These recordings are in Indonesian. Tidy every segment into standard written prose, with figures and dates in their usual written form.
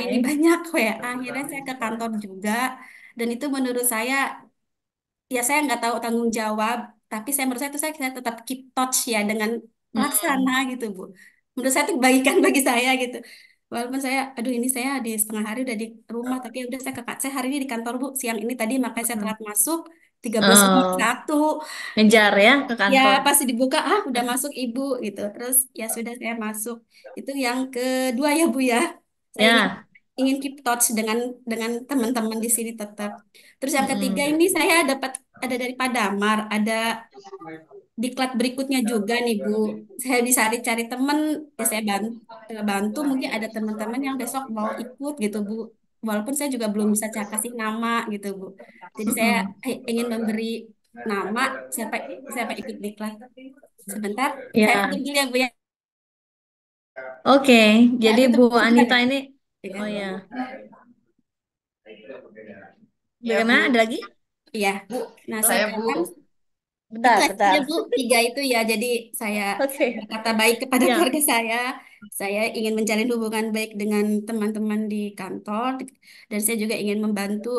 ini Oke. banyak WA. Akhirnya saya ke kantor juga. Dan itu menurut saya, ya saya nggak tahu tanggung jawab. Tapi saya menurut saya itu saya tetap keep touch ya dengan pelaksana Hmm. gitu Bu. Menurut saya itu kebaikan bagi saya gitu. Walaupun saya, aduh ini saya di setengah hari udah di rumah, tapi ya udah saya hari ini di kantor Bu, siang ini tadi makanya saya telat masuk 13 Oh, satu. ngejar ya ke Ya, kantor. pas dibuka, udah masuk ibu gitu. Terus ya sudah saya masuk. Itu yang kedua ya Bu ya. Saya ingin Ya. ingin keep touch dengan teman-teman di sini tetap. Terus yang ketiga Mm-mm. ini saya dapat ada dari Padamar, ada diklat berikutnya juga nih Bu. Saya bisa cari teman, ya saya bantu mungkin ada teman-teman yang besok mau ikut gitu Bu. Walaupun saya juga belum bisa kasih nama gitu Bu. Jadi saya Mm-mm. ingin memberi nama siapa siapa ikut diklat. Sebentar, saya Ya. tutup dulu ya Bu ya. Oke, Ya, jadi Bu tutup sebentar Anita ya. ini, Ya, oh ya, ya Bu. bagaimana? Ada lagi? Iya, Bu. Nah, Oh, sekarang itu bentar, aja bentar. Bu, tiga itu ya. Jadi saya Oke. berkata baik kepada Ya. keluarga saya. Saya ingin menjalin hubungan baik dengan teman-teman di kantor, dan saya juga ingin membantu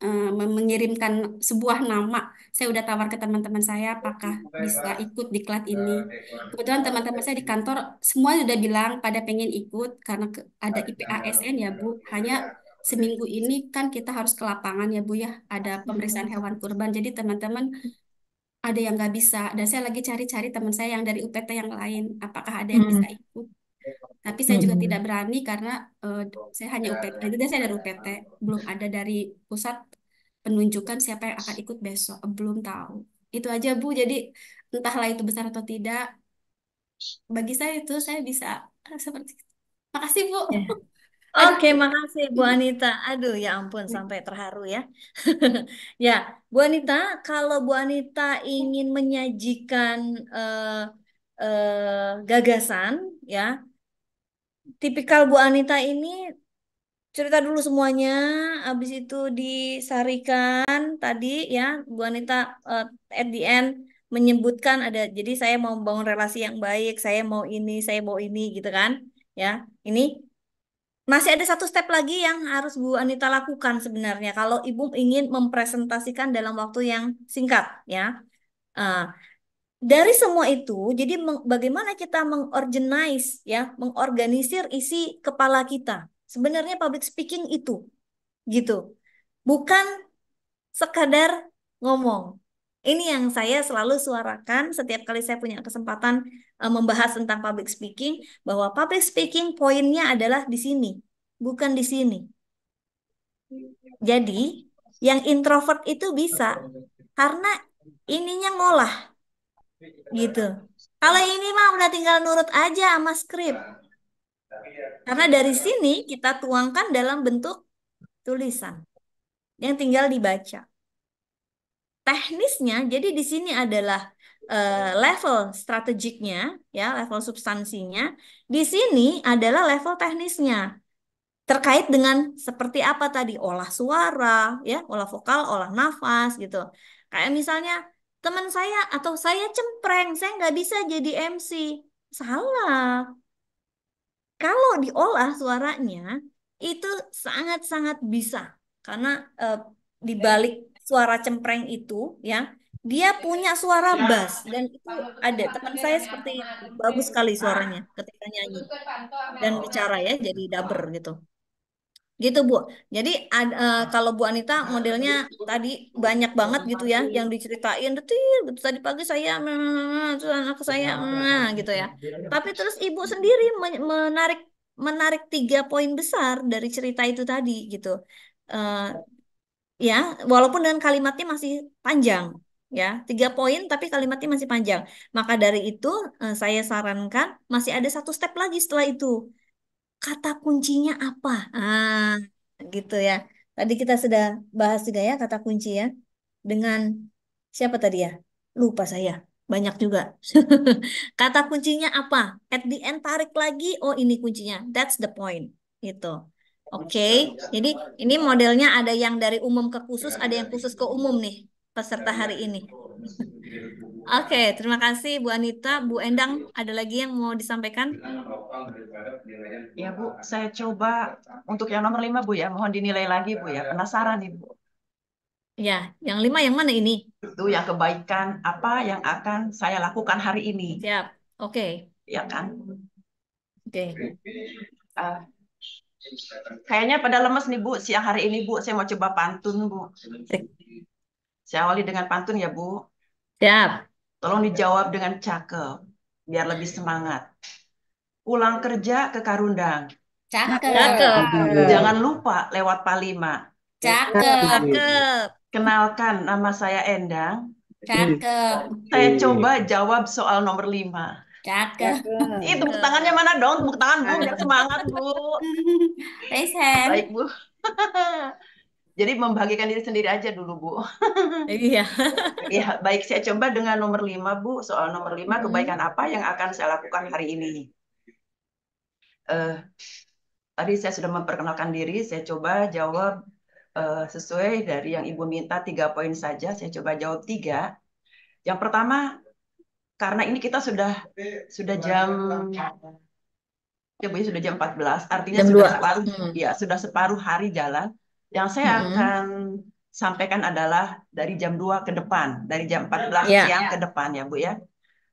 mengirimkan sebuah nama. Saya udah tawar ke teman-teman saya, apakah bisa ikut diklat ini. Kebetulan teman-teman saya di kantor semua udah bilang pada pengen ikut karena ada IPASN ya Bu. Hanya seminggu ini kan kita harus ke lapangan ya Bu ya. Ada pemeriksaan hewan kurban. Jadi teman-teman ada yang nggak bisa, dan saya lagi cari-cari teman saya yang dari UPT yang lain apakah ada yang bisa Hmm. ikut, tapi saya juga tidak Hmm. berani karena eh, saya hanya UPT itu, dan saya dari UPT, belum ada dari pusat penunjukan siapa yang akan ikut besok. Belum tahu, itu aja Bu. Jadi entahlah itu besar atau tidak, bagi saya itu saya bisa seperti itu. Makasih Bu. Ya. Aduh. Oke, makasih Bu Anita. Aduh, ya ampun, sampai terharu ya. Ya, Bu Anita, kalau Bu Anita ingin menyajikan gagasan, ya, tipikal Bu Anita ini cerita dulu semuanya, habis itu disarikan tadi ya, Bu Anita eh, at the end menyebutkan ada, jadi saya mau membangun relasi yang baik, saya mau ini gitu kan, ya. Ini masih ada satu step lagi yang harus Bu Anita lakukan sebenarnya kalau Ibu ingin mempresentasikan dalam waktu yang singkat, ya. Eh, dari semua itu, jadi bagaimana kita mengorganize ya, mengorganisir isi kepala kita. Sebenarnya public speaking itu gitu. Bukan sekadar ngomong. Ini yang saya selalu suarakan setiap kali saya punya kesempatan membahas tentang public speaking, bahwa public speaking poinnya adalah di sini, bukan di sini. Jadi, yang introvert itu bisa karena ininya ngolah gitu. Kalau ini mah udah tinggal nurut aja sama skrip. Karena dari sini kita tuangkan dalam bentuk tulisan yang tinggal dibaca. Teknisnya, jadi di sini adalah level strategiknya, ya, level substansinya. Di sini adalah level teknisnya terkait dengan seperti apa tadi, olah suara, ya, olah vokal, olah nafas gitu. Kayak misalnya teman saya atau saya cempreng, saya nggak bisa jadi MC. Salah. Kalau diolah suaranya itu sangat-sangat bisa karena eh, di balik suara cempreng itu ya dia punya suara bass dan itu ada teman saya seperti itu bagus sekali suaranya ketika nyanyi dan bicara ya jadi dubber gitu. Gitu Bu. Jadi kalau Bu Anita modelnya tadi banyak banget gitu ya yang diceritain detil gitu. Tadi pagi saya terus anak saya gitu ya. Tapi terus Ibu sendiri menarik menarik 3 poin besar dari cerita itu tadi gitu. Eh, ya, walaupun dengan kalimatnya masih panjang ya. 3 poin tapi kalimatnya masih panjang. Maka dari itu saya sarankan masih ada satu step lagi setelah itu kata kuncinya apa? Gitu ya. Tadi kita sudah bahas juga ya kata kunci ya. Dengan siapa tadi ya? Lupa saya. Banyak juga. Kata kuncinya apa? At the end tarik lagi. Oh ini kuncinya. That's the point. Gitu. Oke. Jadi ini modelnya ada yang dari umum ke khusus, ada yang khusus ke umum nih peserta hari ini. Oke, terima kasih Bu Anita. Bu Endang, ada lagi yang mau disampaikan? Ya Bu, saya coba untuk yang nomor 5 Bu ya, mohon dinilai lagi Bu ya, penasaran nih Bu. Ya, yang 5 yang mana ini? Itu yang kebaikan apa yang akan saya lakukan hari ini, Siap. Oke. ya kan? Oke. Ah, kayaknya pada lemes nih Bu, siang hari ini Bu, saya mau coba pantun Bu. Saya awali dengan pantun ya Bu. Siap. Tolong dijawab dengan cakep, biar lebih semangat. Pulang kerja ke Karundang, Cakep, Cakep. jangan lupa lewat Palima. cakep, Cakep. Kenalkan, nama saya Endang. cakep, Saya coba jawab soal nomor 5. cakep. Tepuk tangannya Cakep. mana dong? Tepuk tangan Bu, biar semangat Bu. Raise Baik hand. Bu. Jadi membagikan diri sendiri aja dulu Bu. Iya. Ya, baik saya coba dengan nomor 5 Bu. Soal nomor 5, kebaikan Mm-mm. apa yang akan saya lakukan hari ini? Eh, Tadi saya sudah memperkenalkan diri, saya coba jawab sesuai dari yang Ibu minta 3 poin saja. Saya coba jawab 3. Yang pertama, karena ini kita sudah jam ya Bu, ya, sudah jam 14, artinya Jam sudah 2. separuh Hmm. ya, sudah separuh hari jalan. Yang saya Mm-mm. akan sampaikan adalah dari jam 2 ke depan, dari jam 14 Ya. siang ke depan ya Bu ya.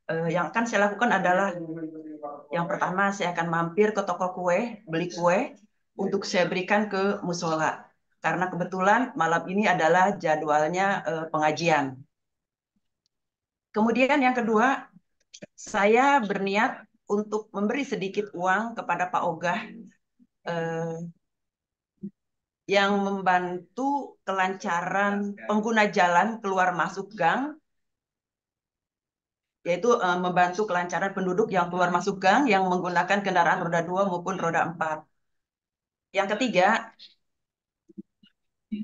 Yang akan saya lakukan adalah yang pertama saya akan mampir ke toko kue, beli kue untuk saya berikan ke musola. Karena kebetulan malam ini adalah jadwalnya pengajian. Kemudian yang kedua, saya berniat untuk memberi sedikit uang kepada Pak Ogah eh, yang membantu kelancaran pengguna jalan keluar masuk gang, yaitu membantu kelancaran penduduk yang keluar masuk gang yang menggunakan kendaraan roda 2 maupun roda 4. Yang ketiga,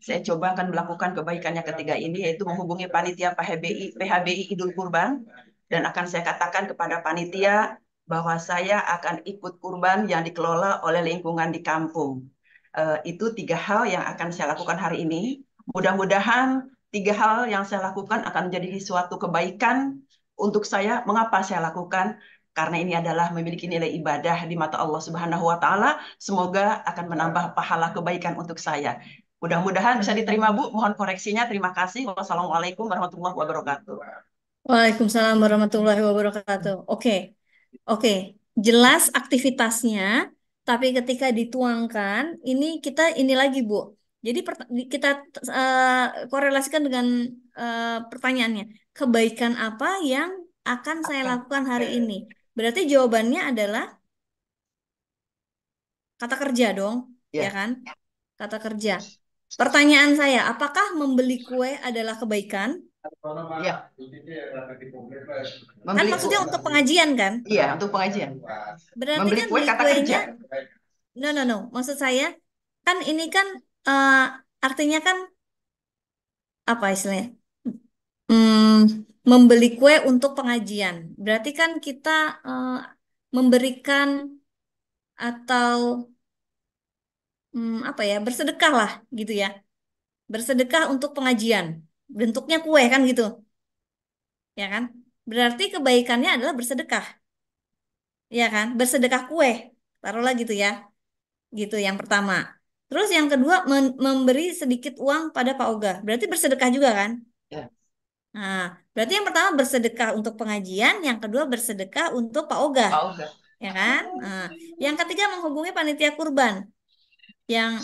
saya coba akan melakukan kebaikan yang ketiga ini, yaitu menghubungi panitia PHBI Idul Kurban, dan akan saya katakan kepada panitia bahwa saya akan ikut kurban yang dikelola oleh lingkungan di kampung. Itu 3 hal yang akan saya lakukan hari ini. Mudah-mudahan 3 hal yang saya lakukan akan menjadi suatu kebaikan untuk saya. Mengapa saya lakukan? Karena ini adalah memiliki nilai ibadah di mata Allah Subhanahu wa Ta'ala. Semoga akan menambah pahala kebaikan untuk saya. Mudah-mudahan bisa diterima Bu. Mohon koreksinya. Terima kasih. Wassalamualaikum warahmatullahi wabarakatuh. Waalaikumsalam warahmatullahi wabarakatuh. Oke. Oke, jelas aktivitasnya, tapi ketika dituangkan, ini lagi, Bu. Jadi kita korelasikan dengan pertanyaannya, kebaikan apa yang akan saya lakukan hari ini? Berarti jawabannya adalah kata kerja dong, ya Ya, kan? Kata kerja. Pertanyaan saya, apakah membeli kue adalah kebaikan? ya. Kan Membeli kue. maksudnya untuk pengajian kan? Iya, untuk pengajian. Berarti Membeli kan kue beli kata kerja. kuenya, no, no, no. Maksud saya, kan ini kan eh, artinya kan apa istilahnya? Membeli kue untuk pengajian. Berarti kan kita eh, memberikan atau apa ya, bersedekah lah gitu ya. Bersedekah untuk pengajian. Bentuknya kue kan gitu, ya kan? Berarti kebaikannya adalah bersedekah, ya kan? Bersedekah kue. Taruhlah gitu ya. Gitu yang pertama. Terus yang kedua memberi sedikit uang pada Pak Oga. Berarti bersedekah juga kan? Ya, Nah, berarti yang pertama bersedekah untuk pengajian, yang kedua bersedekah untuk Pak Oga, Pak Oga. ya kan? Nah, yang ketiga menghubungi panitia kurban, yang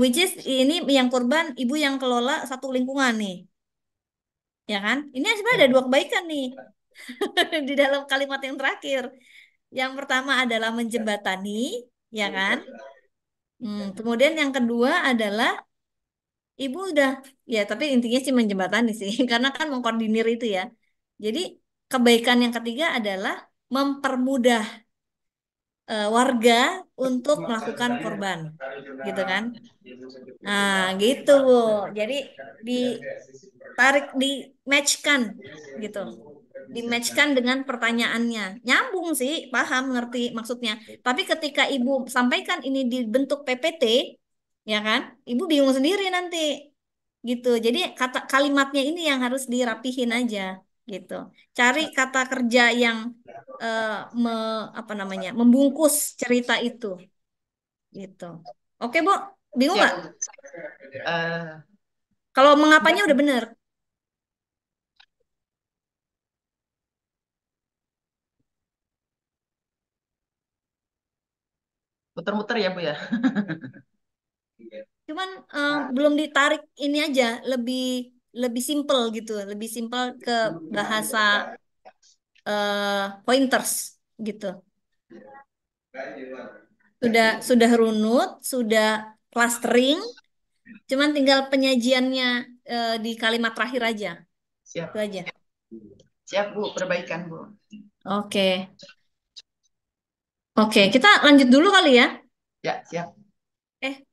which is ini yang kurban ibu yang kelola satu lingkungan nih, ya kan? Ini sebenarnya ada dua kebaikan nih di dalam kalimat yang terakhir. Yang pertama adalah menjembatani, ya kan? Kemudian yang kedua adalah ibu udah, ya tapi intinya sih menjembatani sih, karena kan mengkoordinir itu ya. Jadi kebaikan yang ketiga adalah mempermudah warga untuk melakukan korban, gitu kan? Nah, gitu Bu. Jadi ditarik, di matchkan, gitu. Di matchkan dengan pertanyaannya. Nyambung sih, paham, ngerti maksudnya. Tapi ketika ibu sampaikan ini di bentuk PPT, ya kan? Ibu bingung sendiri nanti gitu. Jadi kata kalimatnya ini yang harus dirapihin aja gitu. Cari kata kerja yang eh, apa namanya, membungkus cerita itu, gitu. Oke, Bu. Bingung Siap. nggak? Eh, Kalau mengapanya udah bener. Muter-muter ya Bu ya. Cuman belum ditarik ini aja, lebih lebih simple gitu, lebih simple ke bahasa pointers gitu. Sudah runut, sudah clustering, cuman tinggal penyajiannya di kalimat terakhir aja. Itu Siap. aja. Siap Bu, perbaikan Bu. Oke. Oke, kita lanjut dulu kali ya. Ya, siap.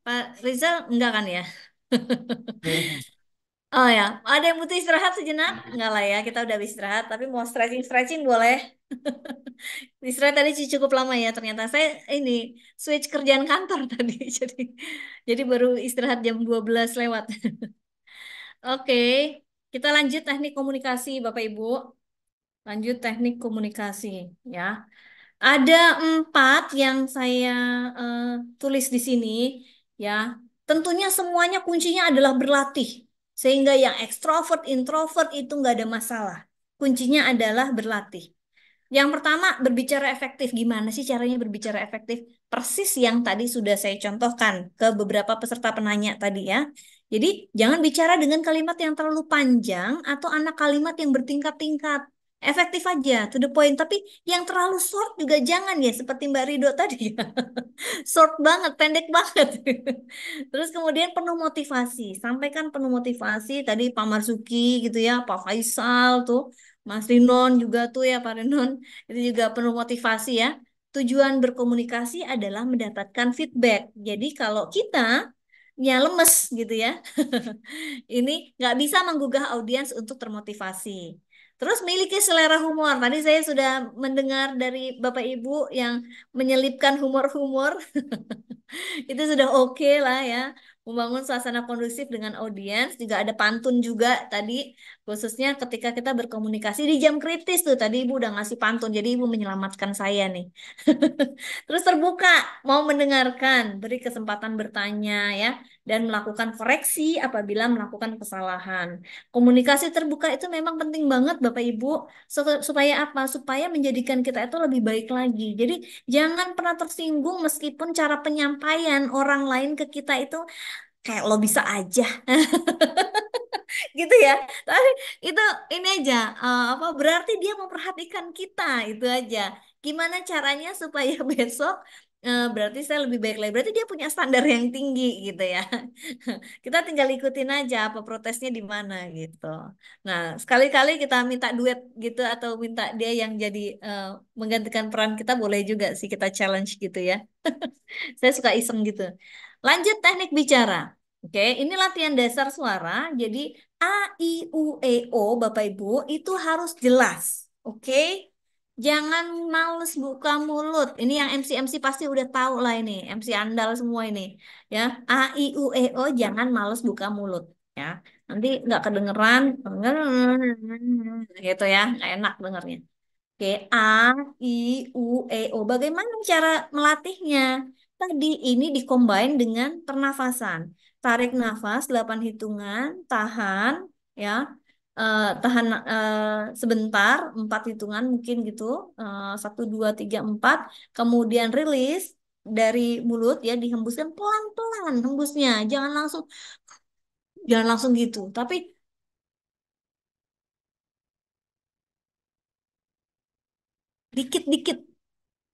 Pak Rizal enggak kan ya? Oke. Oh ya, ada yang butuh istirahat sejenak? Enggak lah ya, kita udah habis istirahat. Tapi mau stretching-stretching boleh. Istirahat tadi cukup lama ya. Ternyata saya ini switch kerjaan kantor tadi. Jadi baru istirahat jam 12 lewat. Oke, kita lanjut teknik komunikasi Bapak Ibu. Lanjut teknik komunikasi ya. Ada 4 yang saya eh, tulis di sini ya. Tentunya semuanya kuncinya adalah berlatih. Sehingga yang ekstrovert, introvert itu nggak ada masalah. Kuncinya adalah berlatih. Yang pertama, berbicara efektif. Gimana sih caranya berbicara efektif? Persis yang tadi sudah saya contohkan ke beberapa peserta penanya tadi ya. Jadi, jangan bicara dengan kalimat yang terlalu panjang atau anak kalimat yang bertingkat-tingkat. Efektif aja, to the point. Tapi yang terlalu short juga jangan ya, seperti Mbak Rido tadi ya. Short banget, pendek banget. Terus kemudian penuh motivasi. Sampaikan penuh motivasi. Tadi Pak Marzuki gitu ya, Pak Faisal tuh. Mas Rinon juga tuh ya, Pak Rinon. Itu juga penuh motivasi ya. Tujuan berkomunikasi adalah mendapatkan feedback. Jadi kalau kita ya lemes gitu ya, ini nggak bisa menggugah audiens untuk termotivasi. Terus miliki selera humor. Tadi saya sudah mendengar dari Bapak Ibu yang menyelipkan humor-humor. Itu sudah oke lah ya. Membangun suasana kondusif dengan audiens. Juga ada pantun juga tadi. Khususnya ketika kita berkomunikasi di jam kritis tuh. Tadi Ibu udah ngasih pantun. Jadi Ibu menyelamatkan saya nih. Terus terbuka, mau mendengarkan, beri kesempatan bertanya ya, dan melakukan koreksi apabila melakukan kesalahan. Komunikasi terbuka itu memang penting banget Bapak Ibu, supaya apa? Supaya menjadikan kita itu lebih baik lagi. Jadi jangan pernah tersinggung meskipun cara penyampaian orang lain ke kita itu kayak lo bisa aja. Gitu ya. Tapi itu ini aja apa berarti dia memperhatikan kita itu aja. Gimana caranya supaya besok berarti saya lebih baik lagi. Berarti dia punya standar yang tinggi gitu ya. Kita tinggal ikutin aja apa protesnya di mana gitu. Nah, sekali-kali kita minta duet gitu atau minta dia yang jadi menggantikan peran kita boleh juga sih kita challenge gitu ya. Saya suka iseng gitu. Lanjut teknik bicara. Oke, ini latihan dasar suara. Jadi A, I, U, E, O, Bapak Ibu, itu harus jelas. Oke? Jangan males buka mulut. Ini yang MC-MC pasti udah tahu lah ini. MC andal semua ini. Ya, A, I, U, E, O, jangan males buka mulut. Ya, nanti nggak kedengeran. Gitu ya, nggak enak dengernya. Oke, A, I, U, E, O. Bagaimana cara melatihnya? Tadi ini dikombin dengan pernafasan. Tarik nafas 8 hitungan, tahan, ya, tahan sebentar, 4 hitungan mungkin gitu, 1, 2, 3, 4. Kemudian rilis dari mulut ya, dihembuskan pelan-pelan hembusnya. Jangan langsung gitu. Tapi dikit-dikit.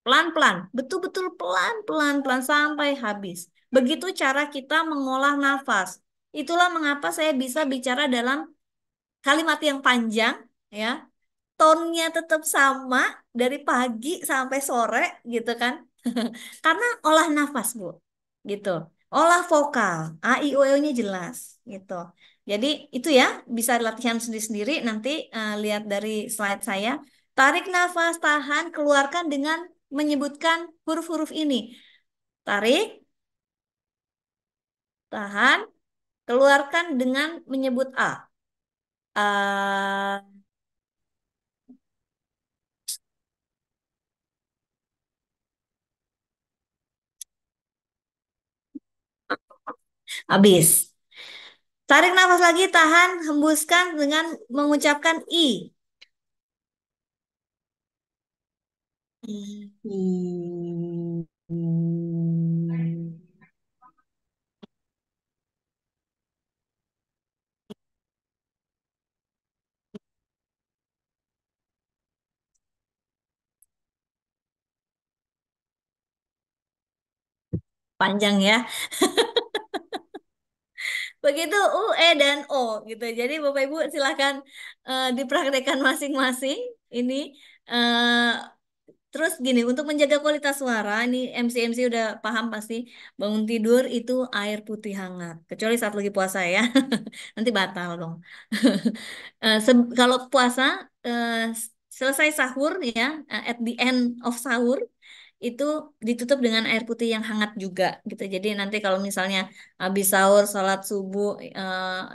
Pelan-pelan, betul-betul pelan-pelan pelan sampai habis. Begitu cara kita mengolah nafas. Itulah mengapa saya bisa bicara dalam kalimat yang panjang, ya. Tonnya tetap sama dari pagi sampai sore, gitu kan? Karena olah nafas, Bu. Gitu. Olah vokal, A, I, O, E-nya jelas, gitu. Jadi itu ya, bisa latihan sendiri-sendiri. Nanti lihat dari slide saya. Tarik nafas, tahan, keluarkan dengan menyebutkan huruf-huruf ini. Tarik, tahan, keluarkan dengan menyebut A. A, Habis. Tarik nafas lagi, tahan, hembuskan dengan mengucapkan I. Hmm. Panjang ya. Begitu U, E, dan O gitu. Jadi Bapak Ibu silahkan dipraktekkan masing-masing. Ini eh, terus gini, untuk menjaga kualitas suara, ini MC udah paham pasti. Bangun tidur itu air putih hangat. Kecuali saat lagi puasa ya. Nanti batal dong. Kalau puasa, selesai sahur ya, at the end of sahur, itu ditutup dengan air putih yang hangat juga gitu. Jadi nanti kalau misalnya habis sahur, sholat subuh,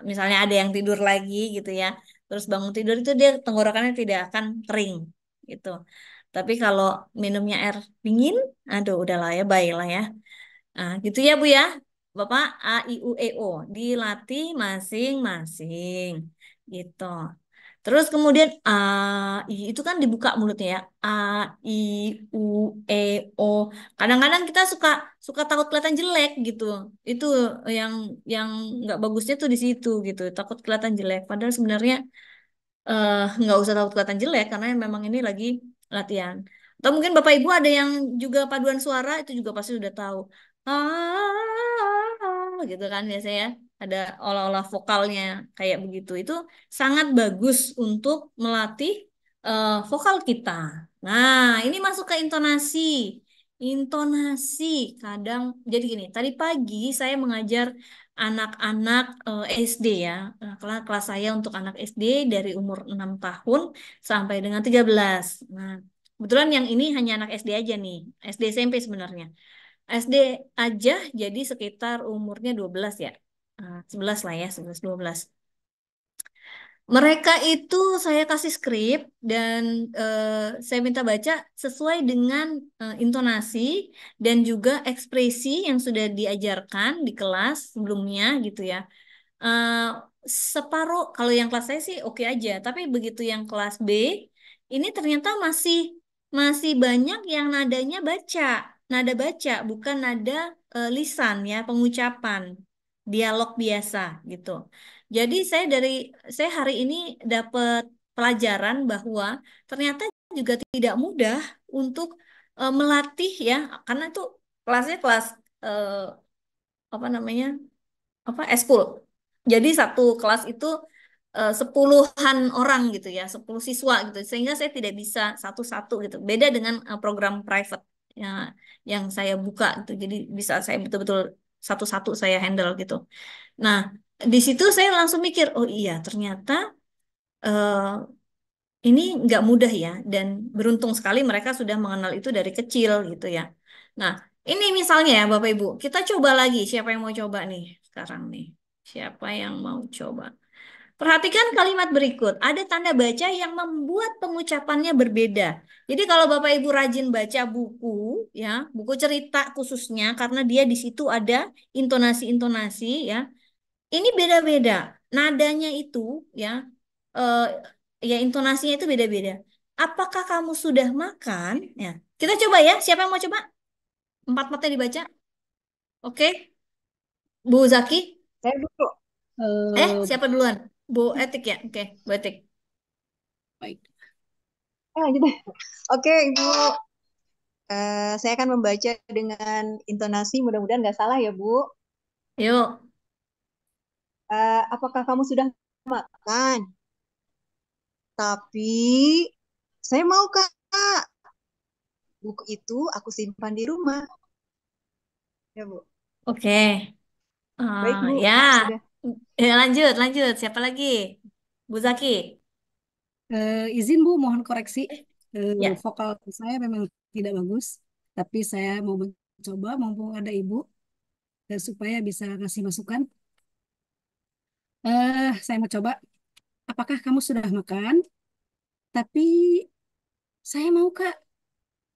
misalnya ada yang tidur lagi gitu ya, terus bangun tidur itu dia tenggorokannya tidak akan kering gitu. Tapi kalau minumnya air dingin, aduh udahlah ya, baiklah ya. Nah, gitu ya Bu ya. Bapak A, I, U, E, O dilatih masing-masing gitu. Terus kemudian A, I itu kan dibuka mulutnya ya. A, I, U, E, O. Kadang-kadang kita suka suka takut kelihatan jelek gitu. Itu yang yang nggak bagusnya tuh di situ gitu. Takut kelihatan jelek. Padahal sebenarnya nggak usah takut kelihatan jelek karena memang ini lagi latihan. Atau mungkin Bapak Ibu ada yang juga paduan suara itu juga pasti udah tahu. Gitu kan biasanya ada olah-olah vokalnya kayak begitu. Itu sangat bagus untuk melatih vokal kita. Nah, ini masuk ke intonasi. Intonasi kadang jadi gini. Tadi pagi saya mengajar anak-anak SD ya. Kelas saya untuk anak SD dari umur 6 tahun sampai dengan 13. Nah, kebetulan yang ini hanya anak SD aja nih. SD SMP sebenarnya. SD aja jadi sekitar umurnya 12 ya. 11 lah ya, 11 12. Mereka itu saya kasih skrip dan saya minta baca sesuai dengan intonasi dan juga ekspresi yang sudah diajarkan di kelas sebelumnya gitu ya. eh Separuh kalau yang kelas saya sih oke aja, tapi begitu yang kelas B ini ternyata masih masih banyak yang nadanya baca, nada baca bukan nada lisan ya, pengucapan, dialog biasa gitu. Jadi saya hari ini dapat pelajaran bahwa ternyata juga tidak mudah untuk melatih ya, karena itu kelasnya kelas eh, apa namanya apa eskul. Jadi satu kelas itu sepuluhan orang gitu ya, 10 siswa gitu. Sehingga saya tidak bisa satu-satu gitu. Beda dengan program private ya, yang saya buka gitu. Jadi bisa saya betul-betul satu-satu saya handle gitu. Nah, di situ saya langsung mikir, oh iya ternyata eh, ini nggak mudah ya, dan beruntung sekali mereka sudah mengenal itu dari kecil gitu ya. Nah, ini misalnya ya Bapak Ibu, kita coba lagi. Siapa yang mau coba nih sekarang nih? Siapa yang mau coba? Perhatikan kalimat berikut. Ada tanda baca yang membuat pengucapannya berbeda. Jadi kalau Bapak Ibu rajin baca buku, ya, buku cerita khususnya, karena dia di situ ada intonasi-intonasi, ya, ini beda-beda. Nadanya itu ya eh, ya intonasinya itu beda-beda. Apakah kamu sudah makan? Ya. Kita coba ya. Siapa yang mau coba? Empat mata dibaca. Oke. Bu Zaki. Saya dulu. Siapa duluan? Bu Etik ya. Oke, Bu Etik. Baik. Lanjut deh. Oke, Ibu. Saya akan membaca dengan intonasi, mudah-mudahan nggak salah ya, Bu. Yuk. Apakah kamu sudah makan? Tapi saya mau, Kak. Buku itu aku simpan di rumah. Ya, Bu. Oke. Baik, Bu. Ya. Sudah. Lanjut, lanjut. Siapa lagi? Bu Zaki. Izin Bu, mohon koreksi. Ya. Vokal saya memang tidak bagus, tapi saya mau mencoba mumpung ada Ibu supaya bisa ngasih masukan. Saya mau coba. Apakah kamu sudah makan? Tapi saya mau Kak,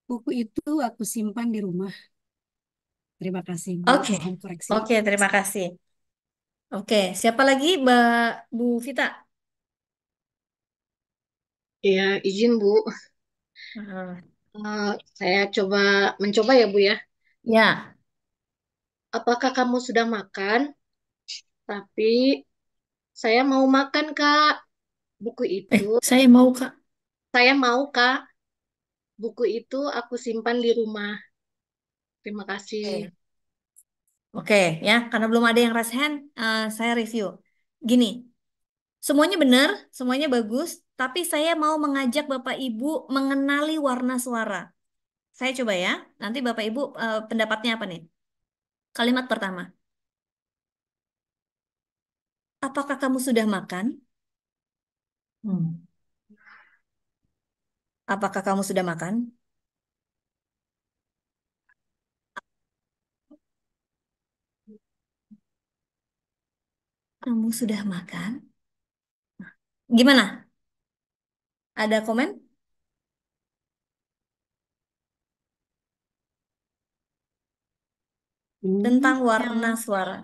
buku itu aku simpan di rumah. Terima kasih Bu, Oke. mohon koreksi. Oke, terima kasih. Oke, siapa lagi, Mbak Bu Vita? Ya, izin Bu. Ah, Saya mencoba ya Bu ya. ya, Apakah kamu sudah makan? Tapi saya mau makan Kak. Buku itu saya mau Kak. saya mau Kak. Buku itu aku simpan di rumah. Terima kasih. Oke. Oke, ya, karena belum ada yang raise hand, saya review. Gini, semuanya benar, semuanya bagus, tapi saya mau mengajak Bapak Ibu mengenali warna suara. Saya coba ya, nanti Bapak Ibu pendapatnya apa nih? Kalimat pertama, apakah kamu sudah makan? Hmm. Apakah kamu sudah makan? Kamu sudah makan? Gimana? Ada komen tentang warna Yang suara?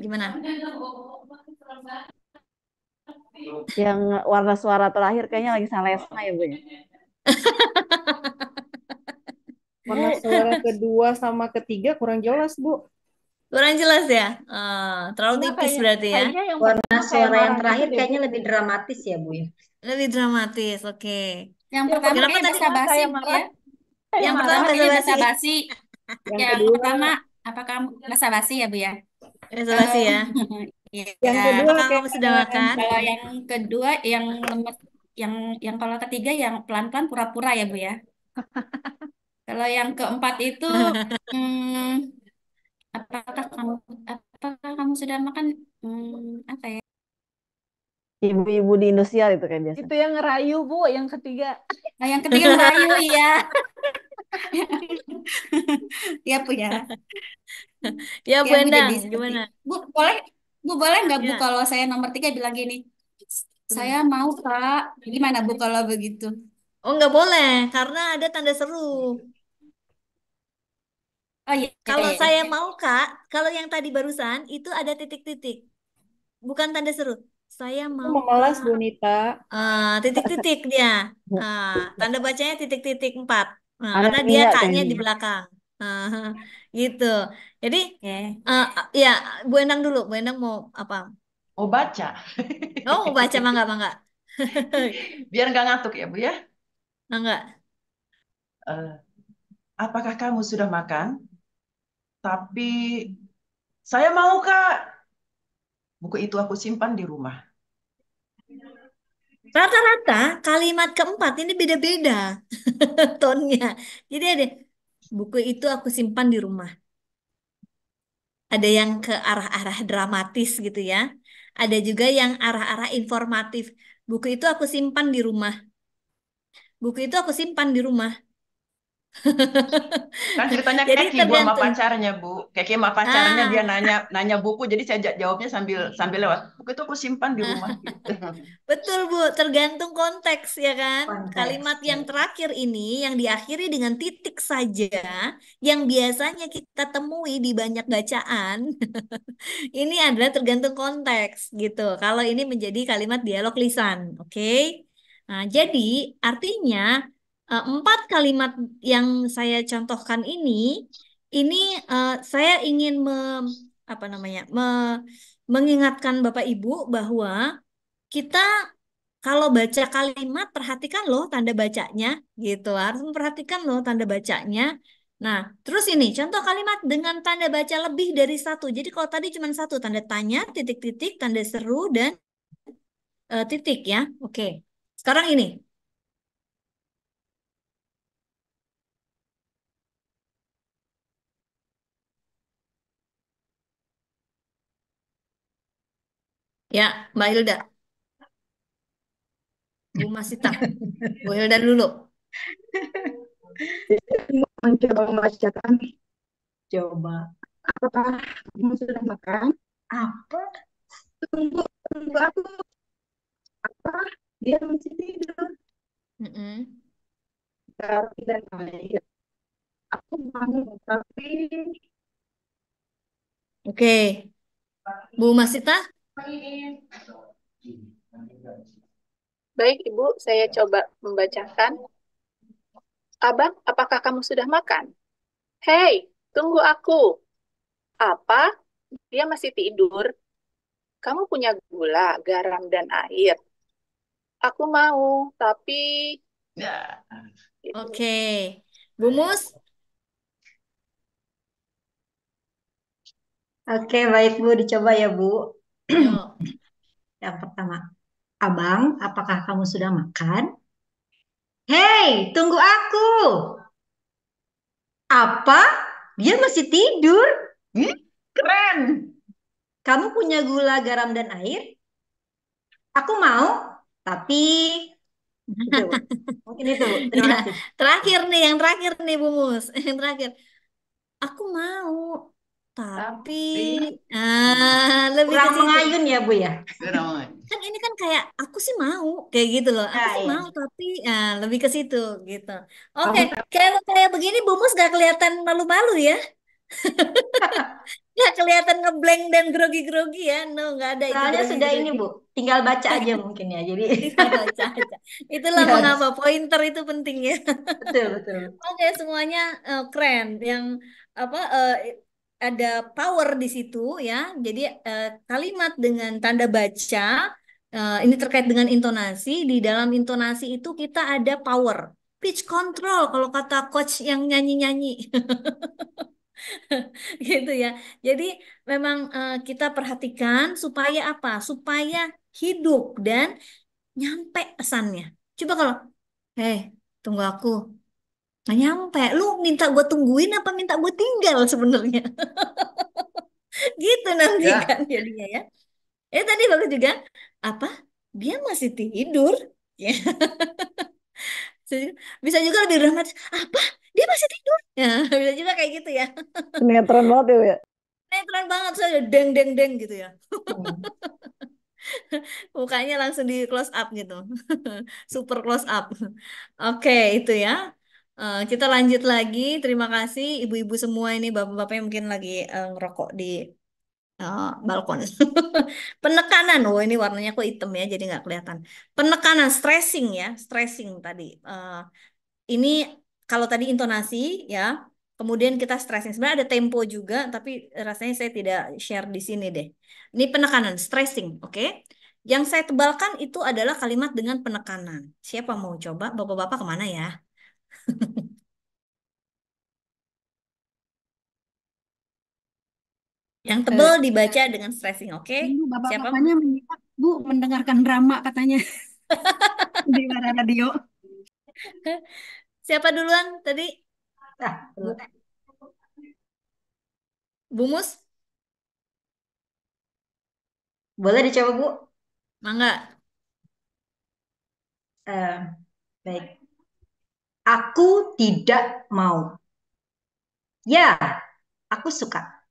Gimana? Yang warna suara terakhir kayaknya lagi Salesa ya Bu ya. Warna suara kedua sama ketiga kurang jelas, Bu. Kurang jelas ya? Terlalu Enggak, tipis kayaknya berarti ya? kayaknya yang Warna pertama kayak suara yang marah gitu terakhir deh Bu. kayaknya lebih dramatis ya Bu ya. Lebih dramatis, oke. Yang Yang pertama pertama Kenapa kayak tadi? basa-basi, kayak Bu marah, ya. kayak Yang Yang pertama pertama marah. bahasa kayaknya basi. basa-basi. Yang Yang kedua, pertama apakah basa-basi ya, Bu ya? Bahasa basi Eh, ya. yang ya. kedua Apakah kamu sudah kayak makan? Kalau yang kedua yang lemes, yang kalau ketiga yang pelan-pelan pura-pura ya, Bu ya. Kalau yang keempat itu hmm, apakah kamu apakah kamu sudah makan? Apa ya? Ibu-ibu di Indosiar itu kayak biasa. itu yang ngerayu, Bu, yang ketiga. Nah, yang ketiga ngerayu ya. Ya, Bu ya. Ya, Ya, Bu Bu jadi Endang, seperti gimana? Bu boleh Bu boleh nggak Bu Ya, kalau saya nomor tiga bilang gini, saya benar. mau Kak. Gimana Bu kalau begitu? Oh, nggak boleh, karena ada tanda seru. Oh iya, iya, Kalau iya. saya mau, Kak, kalau yang tadi barusan, itu ada titik-titik. Bukan tanda seru. Saya itu mau, memelas Kak. Bu Nita. Titik-titik dia. Tanda bacanya titik-titik 4. Nah, karena dia Anemia kaknya di kayaknya. belakang. Ah, gitu. Jadi, Oke. eh, ya, Bu Endang dulu. Bu Endang mau apa? Oh, baca. Oh, mau baca, mangga, mangga. Biar nggak ngantuk ya, Bu ya. Mangga. Eh, apakah kamu sudah makan? Tapi saya mau, Kak. Buku itu aku simpan di rumah. Rata-rata kalimat keempat ini beda-beda tonnya. Jadi ada buku itu aku simpan di rumah. Ada yang ke arah-arah dramatis gitu ya. Ada juga yang arah-arah informatif. Buku itu aku simpan di rumah. Buku itu aku simpan di rumah. Kan ceritanya Jadi Keki Bu sama tergantung. pacarnya, Bu. Keki sama pacarnya dia Ah, nanya nanya buku, jadi saya jawabnya sambil sambil lewat. Buku itu aku simpan di rumah gitu. betul Bu, tergantung konteks ya kan. Konteks. Kalimat yang terakhir ini yang diakhiri dengan titik saja, yang biasanya kita temui di banyak bacaan, ini adalah tergantung konteks gitu. Kalau ini menjadi kalimat dialog lisan, oke? Nah, jadi artinya empat kalimat yang saya contohkan ini saya ingin apa namanya, mengingatkan Bapak Ibu bahwa kita kalau baca kalimat perhatikan loh tanda bacanya gitu. Harus memperhatikan loh tanda bacanya. Nah, terus ini contoh kalimat dengan tanda baca lebih dari satu. Jadi kalau tadi cuma satu tanda tanya, titik-titik, tanda seru dan titik ya. Oke. Sekarang ini ya, Mbak Hilda, Bu Masita, Bu Hilda dulu. Mencoba membacakan. Coba. Apakah kamu sudah makan? Apa? Tunggu, tunggu aku. Apa? Dia masih tidur. Mm-mm. Kalau tidak baik. Aku mau, tapi Oke. Bu Masita? Baik, Ibu, saya coba membacakan. Abang, apakah kamu sudah makan? Hei, tunggu aku. Apa? Dia masih tidur. Kamu punya gula, garam, dan air. Aku mau, tapi Ya. gitu. Oke. Bu Mus? Oke, baik Bu, dicoba ya Bu. Yuk. Yang pertama, Abang, apakah kamu sudah makan? Hei, tunggu aku. Apa? Dia masih tidur? Ih, keren. Kamu punya gula, garam, dan air? Aku mau, tapi itu Bu. Mungkin itu Bu. Terima Ya, kasih. yang terakhir nih Bu Mus. Yang terakhir. Aku mau, tapi Tapi lebih ke Kurang situ. mengayun ya Bu ya? keren. Kan ini kan kayak aku sih mau, kayak gitu loh. Aku Ya, sih ya. mau, tapi lebih ke situ gitu. Oke, kayak kayak begini Bu Mus gak kelihatan malu-malu ya? Gak kelihatan ngeblank dan grogi-grogi ya? No, nggak ada itu Soalnya sudah ini grogi-grogi. Bu, tinggal baca aja mungkin ya. Jadi Tinggal baca aja. Itulah yes, mengapa pointer itu penting ya. betul betul. Oke, semuanya keren. Yang apa ada power di situ ya. Jadi kalimat dengan tanda baca ini terkait dengan intonasi. Di dalam intonasi itu kita ada power, pitch control kalau kata coach yang nyanyi-nyanyi. Gitu ya. Jadi memang kita perhatikan supaya apa? Supaya hidup dan nyampe pesannya. Coba kalau, tunggu aku. Nggak nyampe. Lu minta gue tungguin apa minta gue tinggal sebenarnya? Gitu nanti Ya, kan jadinya ya. Tadi bagus juga. Apa? Dia masih tidur. Ya. Bisa juga lebih dramatis. Apa? Dia masih tidur. Ya, bisa juga kayak gitu ya. Sinetron banget ya, Bu, ya. Netral banget saya deng deng deng gitu ya. Hmm. Mukanya langsung di close up gitu. Super close up. Oke, itu ya. Kita lanjut lagi. Terima kasih ibu-ibu semua ini, bapak-bapak yang mungkin lagi ngerokok di balkon. Penekanan, oh ini warnanya kok hitam ya, jadi nggak kelihatan. Penekanan, stressing ya, stressing tadi. Ini kalau tadi intonasi ya, kemudian kita stressing. Sebenarnya ada tempo juga, tapi rasanya saya tidak share di sini deh. Ini penekanan, stressing, oke? Yang saya tebalkan itu adalah kalimat dengan penekanan. Siapa mau coba? Bapak-bapak kemana ya? Yang tebal Eh, dibaca dengan stressing, oke? Dulu Siapa? bapak-bapaknya menyimak, Bu, mendengarkan drama katanya di mana radio. Siapa duluan tadi? Ah, Bu, Bu Mus? boleh dicoba Bu? Mangga. Eh, baik. Aku tidak mau. Ya, aku suka.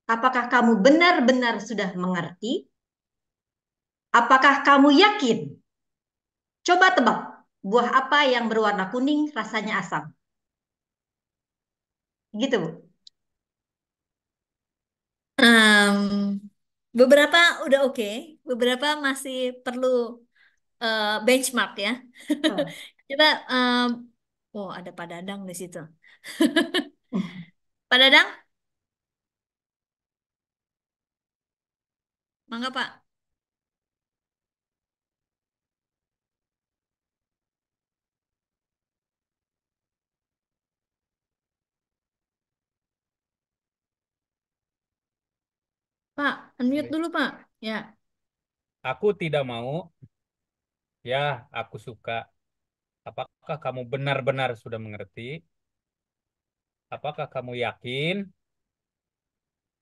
Apakah kamu benar-benar sudah mengerti? Apakah kamu yakin? Coba tebak, buah apa yang berwarna kuning rasanya asam? Gitu, Bu. Em, beberapa udah oke, beberapa masih perlu benchmark ya. Oh. Kita, oh ada Pak Dadang di situ. Pak Dadang, mangga Pak. Pak, unmute dulu Pak. Ya. Aku tidak mau, ya aku suka. Apakah kamu benar-benar sudah mengerti? Apakah kamu yakin?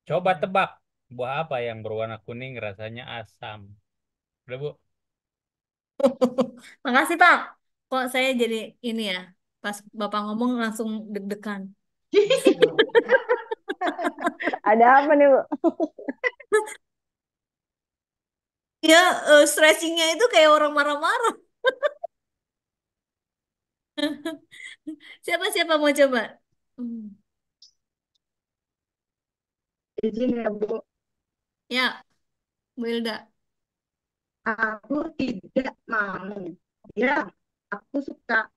Coba tebak, buah apa yang berwarna kuning rasanya asam? Udah, Bu? Makasih Pak. Kok saya jadi ini ya, pas Bapak ngomong langsung deg-degan. Ada apa nih, Bu? Ya, stretchingnya itu kayak orang marah-marah. Siapa-siapa mau coba? Hmm. Izin ya Bu. Ya, Bu Hilda. Aku tidak mau. Ya, aku suka.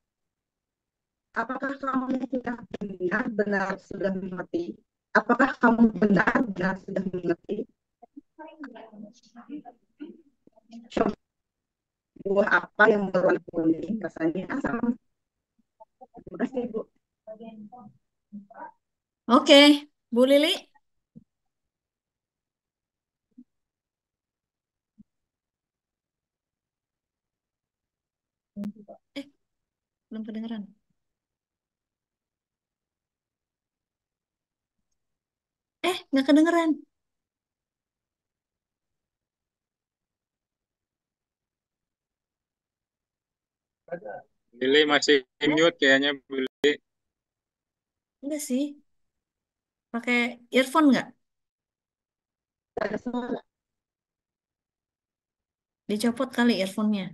Apakah kamu sudah benar-benar sudah mengerti? Apakah kamu benar-benar sudah mengerti? Coba buah apa yang berwarna kuning rasanya asam. Terima kasih, Bu. Oke, Bu Lili. Eh, belum kedengeran. Nggak kedengeran. Lili masih mute kayaknya, Bu Lili. Enggak sih. Pakai earphone nggak? Ada suara. Dicopot kali earphone-nya.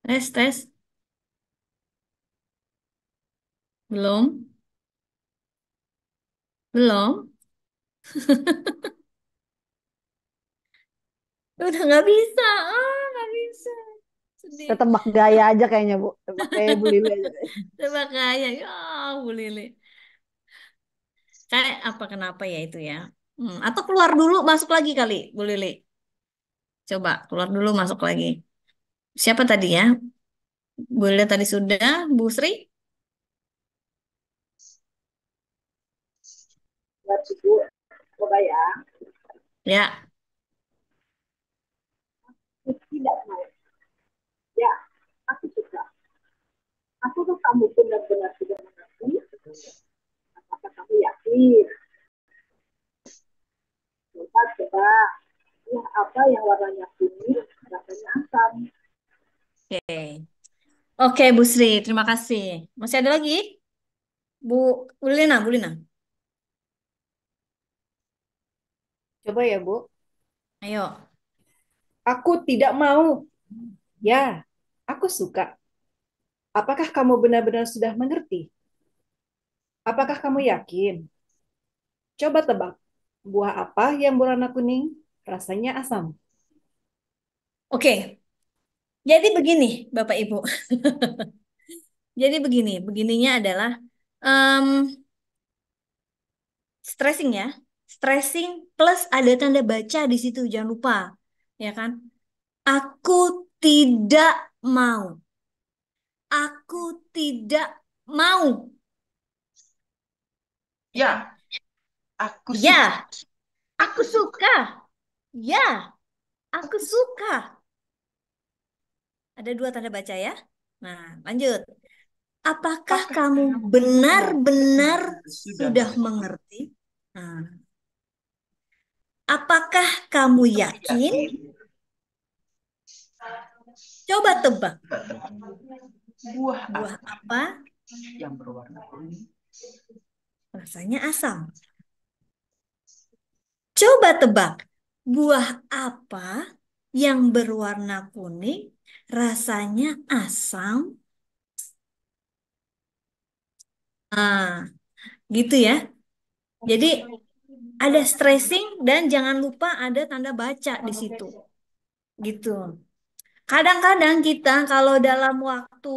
Tes, tes. Belum? Belum? Udah nggak bisa. Nggak bisa. Sedih. Tetap bak gaya aja kayaknya, Bu. Pakai Bu Lili aja. Coba kayak, ya Bu Lili. Kayak apa kenapa ya itu ya? Atau keluar dulu, masuk lagi kali, Bu Lili. Coba keluar dulu, masuk lagi. Siapa tadi ya? Bu Lili tadi sudah, Bu Sri? Bu, coba ya. Ya. Aku tidak mau. Ya, aku suka. Apakah kamu benar-benar sudah mengerti? Apakah kamu yakin? Coba. Ya, apa yang warnanya kuning rasanya asam. Oke. Oke, Bu Sri, terima kasih. Masih ada lagi? Bu Lina, Bu Lina. Coba ya, Bu. Ayo. Aku tidak mau. Ya, aku suka. Apakah kamu benar-benar sudah mengerti? Apakah kamu yakin? Coba tebak. Buah apa yang berwarna kuning? Rasanya asam. Oke. Jadi begini, Bapak Ibu. Jadi begininya adalah em, stressing ya. Stressing plus ada tanda baca di situ, jangan lupa. Ya kan? Aku tidak mau. Aku tidak mau. Ya, kan? aku Ya, suka. aku suka. Ya, aku suka. Ada dua tanda baca ya. Nah, lanjut. Apakah kamu benar-benar sudah mengerti? Nah, apakah kamu yakin? Coba tebak. Buah apa yang berwarna kuning? Rasanya asam. Coba tebak. Buah apa yang berwarna kuning rasanya asam? Nah, gitu ya. Jadi ada stressing dan jangan lupa ada tanda baca di situ. Gitu. Kadang-kadang kita kalau dalam waktu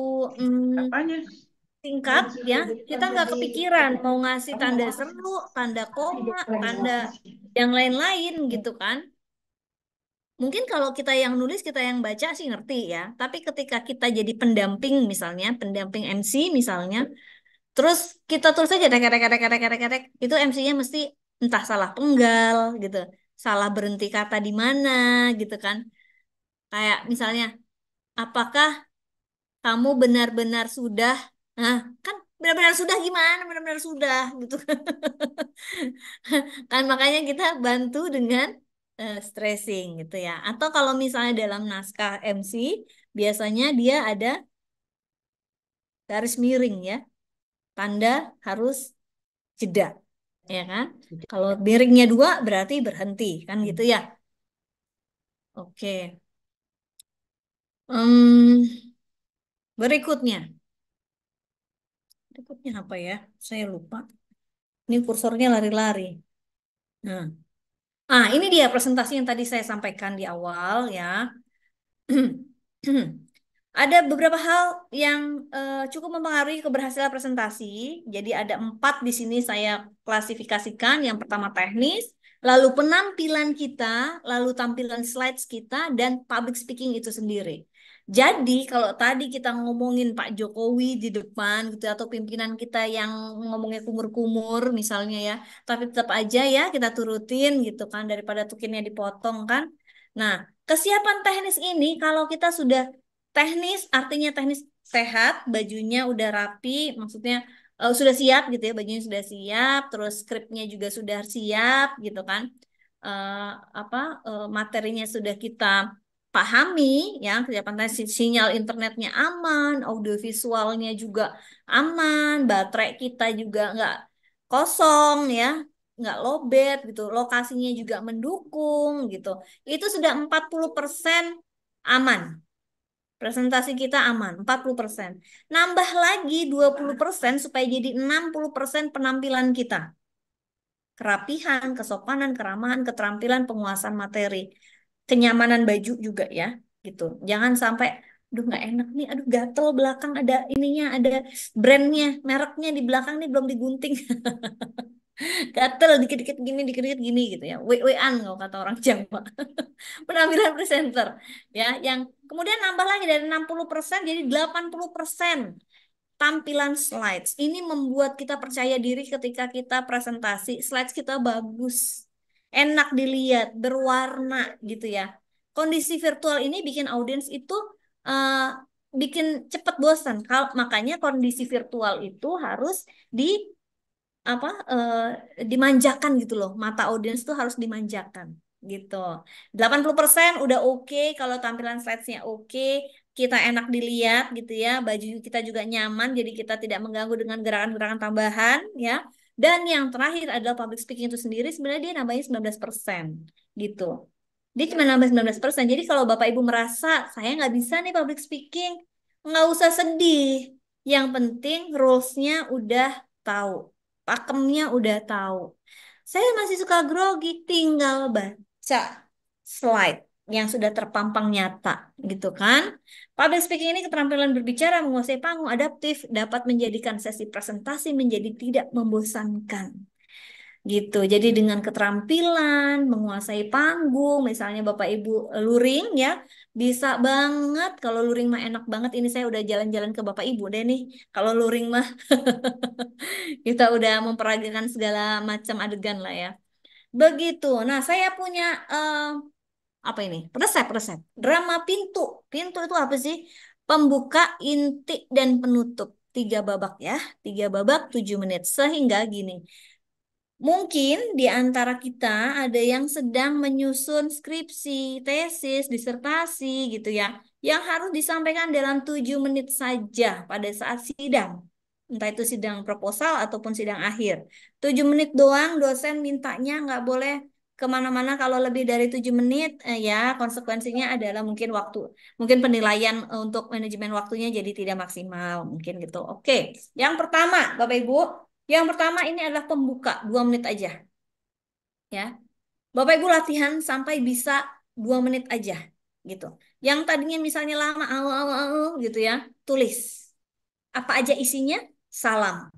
singkat ya, kita nggak kepikiran mau ngasih tanda seru, tanda koma, tanda yang lain-lain gitu kan. Mungkin kalau kita yang nulis, kita yang baca sih ngerti ya. Tapi ketika kita jadi pendamping misalnya, pendamping MC misalnya, terus kita tulis aja rek rek rek rek rek rek, itu MC-nya mesti entah salah penggal gitu, salah berhenti kata di mana gitu kan. Kayak misalnya, apakah kamu benar-benar sudah, nah kan benar-benar sudah gimana, benar-benar sudah gitu kan, makanya kita bantu dengan stressing gitu ya. Atau kalau misalnya dalam naskah MC biasanya dia ada garis miring ya, tanda harus jeda ya kan. Kalau miringnya dua berarti berhenti kan gitu ya. Oke. Berikutnya. Berikutnya apa ya? Saya lupa. Ini kursornya lari-lari. Nah. Ini dia presentasi yang tadi saya sampaikan di awal ya. Ada beberapa hal yang cukup mempengaruhi keberhasilan presentasi. Jadi ada 4 di sini saya klasifikasikan. Yang pertama teknis, lalu penampilan kita, lalu tampilan slides kita, dan public speaking itu sendiri. Jadi kalau tadi kita ngomongin Pak Jokowi di depan gitu atau pimpinan kita yang ngomongnya kumur-kumur misalnya ya, tapi tetap aja ya kita turutin gitu kan daripada tukinnya dipotong kan. Nah, kesiapan teknis ini kalau kita sudah teknis artinya teknis sehat, bajunya udah rapi, maksudnya sudah siap gitu ya, bajunya sudah siap, terus skripnya juga sudah siap gitu kan. Eh, apa materinya sudah kita pahami ya, kesiapan teknis, sinyal internetnya aman, audiovisualnya juga aman, baterai kita juga nggak kosong ya, nggak lowbat gitu, lokasinya juga mendukung gitu. Itu sudah 40% aman. Presentasi kita aman, 40%. Nambah lagi 20% supaya jadi 60% penampilan kita. Kerapihan, kesopanan, keramahan, keterampilan, penguasaan materi. Kenyamanan baju juga ya, gitu. Jangan sampai, aduh nggak enak nih, aduh gatel belakang ada ininya, ada brandnya, mereknya di belakang nih belum digunting. Gatel dikit-dikit gini, dikit-dikit gini gitu ya. We-wean kalau kata orang Jawa. Penampilan presenter ya, yang kemudian nambah lagi dari 60% jadi 80% tampilan slides. Ini membuat kita percaya diri ketika kita presentasi, slides kita bagus, enak dilihat, berwarna gitu ya. Kondisi virtual ini bikin audiens itu bikin cepat bosan. Makanya kondisi virtual itu harus di apa dimanjakan gitu loh. Mata audiens tuh harus dimanjakan gitu. 80% udah oke kalau tampilan slides-nya oke, kita enak dilihat gitu ya, baju kita juga nyaman jadi kita tidak mengganggu dengan gerakan-gerakan tambahan ya. Dan yang terakhir adalah public speaking itu sendiri sebenarnya dia nambahin 19% gitu. Dia cuma nambah 19%. Jadi kalau Bapak Ibu merasa saya nggak bisa nih public speaking, nggak usah sedih. Yang penting rules-nya udah tahu. Pakemnya udah tahu. Saya masih suka grogi, tinggal baca slide yang sudah terpampang nyata, gitu kan? Public speaking ini keterampilan berbicara, menguasai panggung, adaptif, dapat menjadikan sesi presentasi menjadi tidak membosankan. Gitu. Jadi dengan keterampilan, menguasai panggung, misalnya Bapak Ibu luring ya, bisa banget. Kalau luring mah enak banget. Ini saya udah jalan-jalan ke Bapak Ibu deh nih. Kalau luring mah kita udah memperagakan segala macam adegan lah ya. Begitu. Nah, saya punya apa ini? Resep. Drama pintu. Pintu itu apa sih? Pembuka, inti, dan penutup. 3 babak ya. 3 babak 7 menit. Sehingga gini. Mungkin di antara kita ada yang sedang menyusun skripsi, tesis, disertasi gitu ya, yang harus disampaikan dalam 7 menit saja pada saat sidang. Entah itu sidang proposal ataupun sidang akhir. 7 menit doang, dosen mintanya nggak boleh kemana-mana kalau lebih dari 7 menit, ya konsekuensinya adalah mungkin penilaian untuk manajemen waktunya jadi tidak maksimal, mungkin gitu. Oke, yang pertama, Bapak Ibu. Yang pertama ini adalah pembuka 2 menit aja, ya. Bapak Ibu latihan sampai bisa 2 menit aja, gitu. Yang tadinya misalnya lama, gitu ya, tulis. Apa aja isinya? Salam.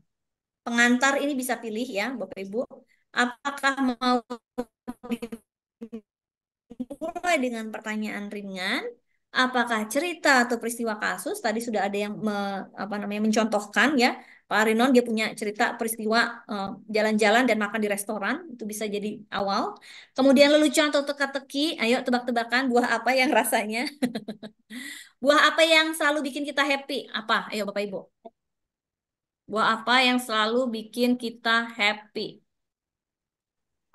Pengantar ini bisa pilih ya, Bapak Ibu. Apakah mau dimulai dengan pertanyaan ringan? Apakah cerita atau peristiwa kasus? Tadi sudah ada yang mencontohkan ya. Pak Rinon dia punya cerita peristiwa jalan-jalan dan makan di restoran, itu bisa jadi awal. Kemudian lelucon atau teka-teki, ayo tebak-tebakan buah apa yang rasanya. Buah apa yang selalu bikin kita happy? Apa? Ayo Bapak Ibu. Buah apa yang selalu bikin kita happy?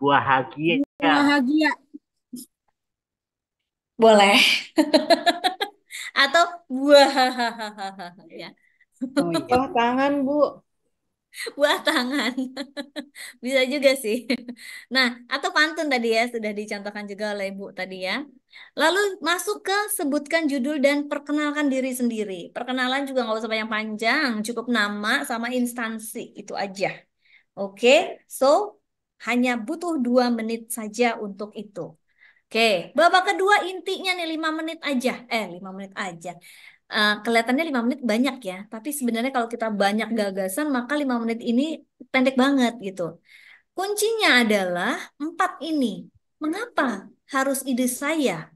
Bahagia. Bahagia. Boleh. Atau buah ya. Buah tangan, Bu. Buah tangan. Bisa juga sih. Nah, atau pantun tadi ya, sudah dicontohkan juga oleh Ibu tadi ya. Lalu masuk ke sebutkan judul dan perkenalkan diri sendiri. Perkenalan juga nggak usah panjang-panjang, cukup nama sama instansi, itu aja. Oke, so hanya butuh 2 menit saja untuk itu. Oke, babak kedua intinya nih 5 menit aja. 5 menit aja. Kelihatannya 5 menit banyak ya, tapi sebenarnya kalau kita banyak gagasan maka 5 menit ini pendek banget gitu. Kuncinya adalah 4 ini. Mengapa harus ide saya?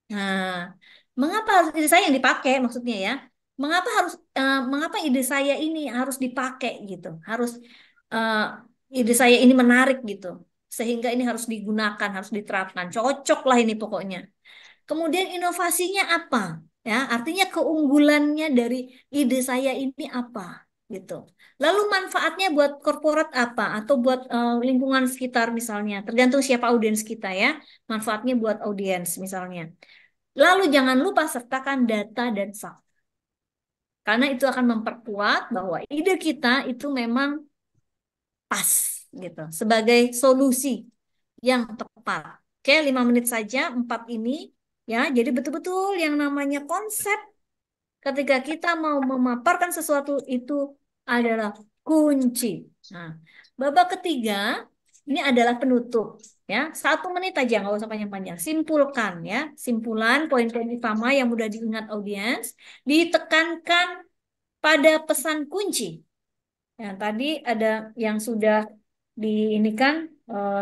Nah, mengapa harus ide saya yang dipakai maksudnya ya? Mengapa ide saya ini harus dipakai gitu? Eh, ide saya ini menarik gitu. Sehingga ini harus digunakan, harus diterapkan. Cocok lah ini pokoknya. Kemudian inovasinya apa? Ya, artinya keunggulannya dari ide saya ini apa? Gitu. Lalu manfaatnya buat korporat apa? Atau buat lingkungan sekitar misalnya. Tergantung siapa audiens kita ya. Manfaatnya buat audiens misalnya. Lalu jangan lupa sertakan data dan fakta. Karena itu akan memperkuat bahwa ide kita itu memang pas gitu. Sebagai solusi yang tepat. Oke, 5 menit saja, 4 ini. Ya, jadi betul-betul yang namanya konsep ketika kita mau memaparkan sesuatu itu adalah kunci. Nah, babak ketiga ini adalah penutup. Ya, 1 menit aja, nggak usah panjang-panjang. Simpulkan ya, simpulan poin-poin utama yang mudah diingat audiens, ditekankan pada pesan kunci. Yang tadi ada yang sudah di ini kan,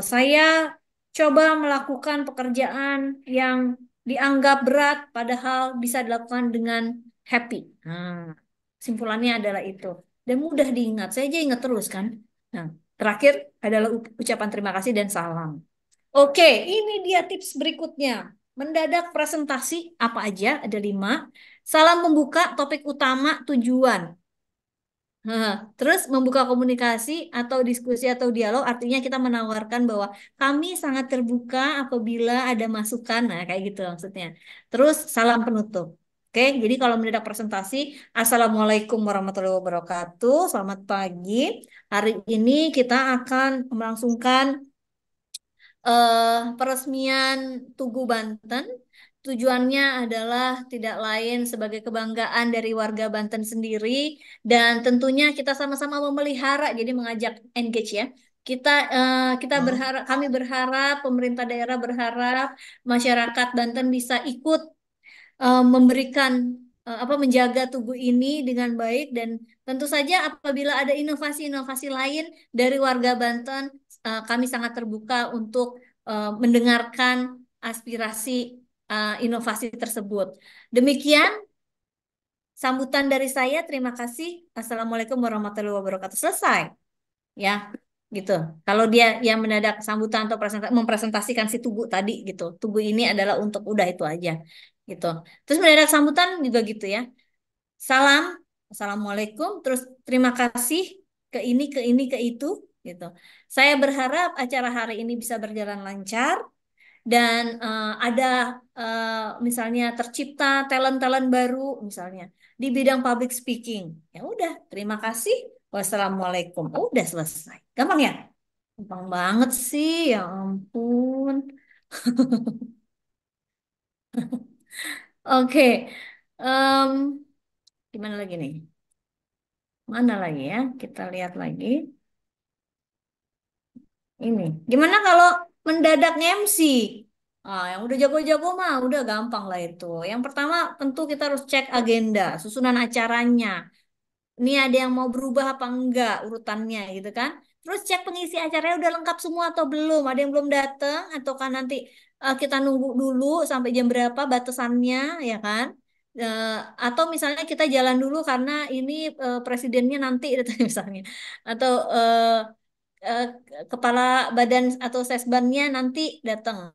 saya coba melakukan pekerjaan yang dianggap berat, padahal bisa dilakukan dengan happy. Nah, simpulannya adalah itu. Dan mudah diingat, saya aja ingat terus kan. Nah, terakhir adalah ucapan terima kasih dan salam. Oke, ini dia tips berikutnya. Mendadak presentasi apa aja, ada 5. Salam membuka, topik utama, tujuan. Nah, terus membuka komunikasi atau diskusi atau dialog artinya kita menawarkan bahwa kami sangat terbuka apabila ada masukan, nah kayak gitu maksudnya. Terus salam penutup. Oke, jadi kalau mendadak presentasi, Assalamualaikum warahmatullahi wabarakatuh, selamat pagi. Hari ini kita akan melangsungkan peresmian Tugu Banten. Tujuannya adalah tidak lain sebagai kebanggaan dari warga Banten sendiri dan tentunya kita sama-sama memelihara, jadi mengajak engage ya. Kita berharap, kami berharap, pemerintah daerah berharap masyarakat Banten bisa ikut memberikan menjaga tugu ini dengan baik dan tentu saja apabila ada inovasi-inovasi lain dari warga Banten, kami sangat terbuka untuk mendengarkan aspirasi inovasi tersebut. Demikian sambutan dari saya. Terima kasih. Assalamualaikum warahmatullahi wabarakatuh. Selesai. Ya, gitu. Kalau dia yang mendadak sambutan atau mempresentasikan si tugu tadi gitu. Tugu ini adalah untuk udah itu aja gitu. Terus mendadak sambutan juga gitu ya. Salam, assalamualaikum, terus terima kasih ke itu gitu. Saya berharap acara hari ini bisa berjalan lancar dan ada misalnya tercipta talent-talent baru misalnya di bidang public speaking. Ya udah, terima kasih. Wassalamualaikum. Udah selesai. Gampang ya? Gampang banget sih, ya ampun. Oke. Em, gimana lagi nih? Mana lagi ya? Kita lihat lagi. Ini. Gimana kalau mendadak MC? Yang udah jago-jago mah udah gampang lah itu. Yang pertama tentu kita harus cek agenda, susunan acaranya. Ini ada yang mau berubah apa enggak urutannya gitu kan. Terus cek pengisi acaranya udah lengkap semua atau belum. Ada yang belum datang atau kan nanti kita nunggu dulu sampai jam berapa batasannya ya kan. Eh, atau misalnya kita jalan dulu karena ini presidennya nanti misalnya. Atau eh, kepala badan atau sesbannya nanti datang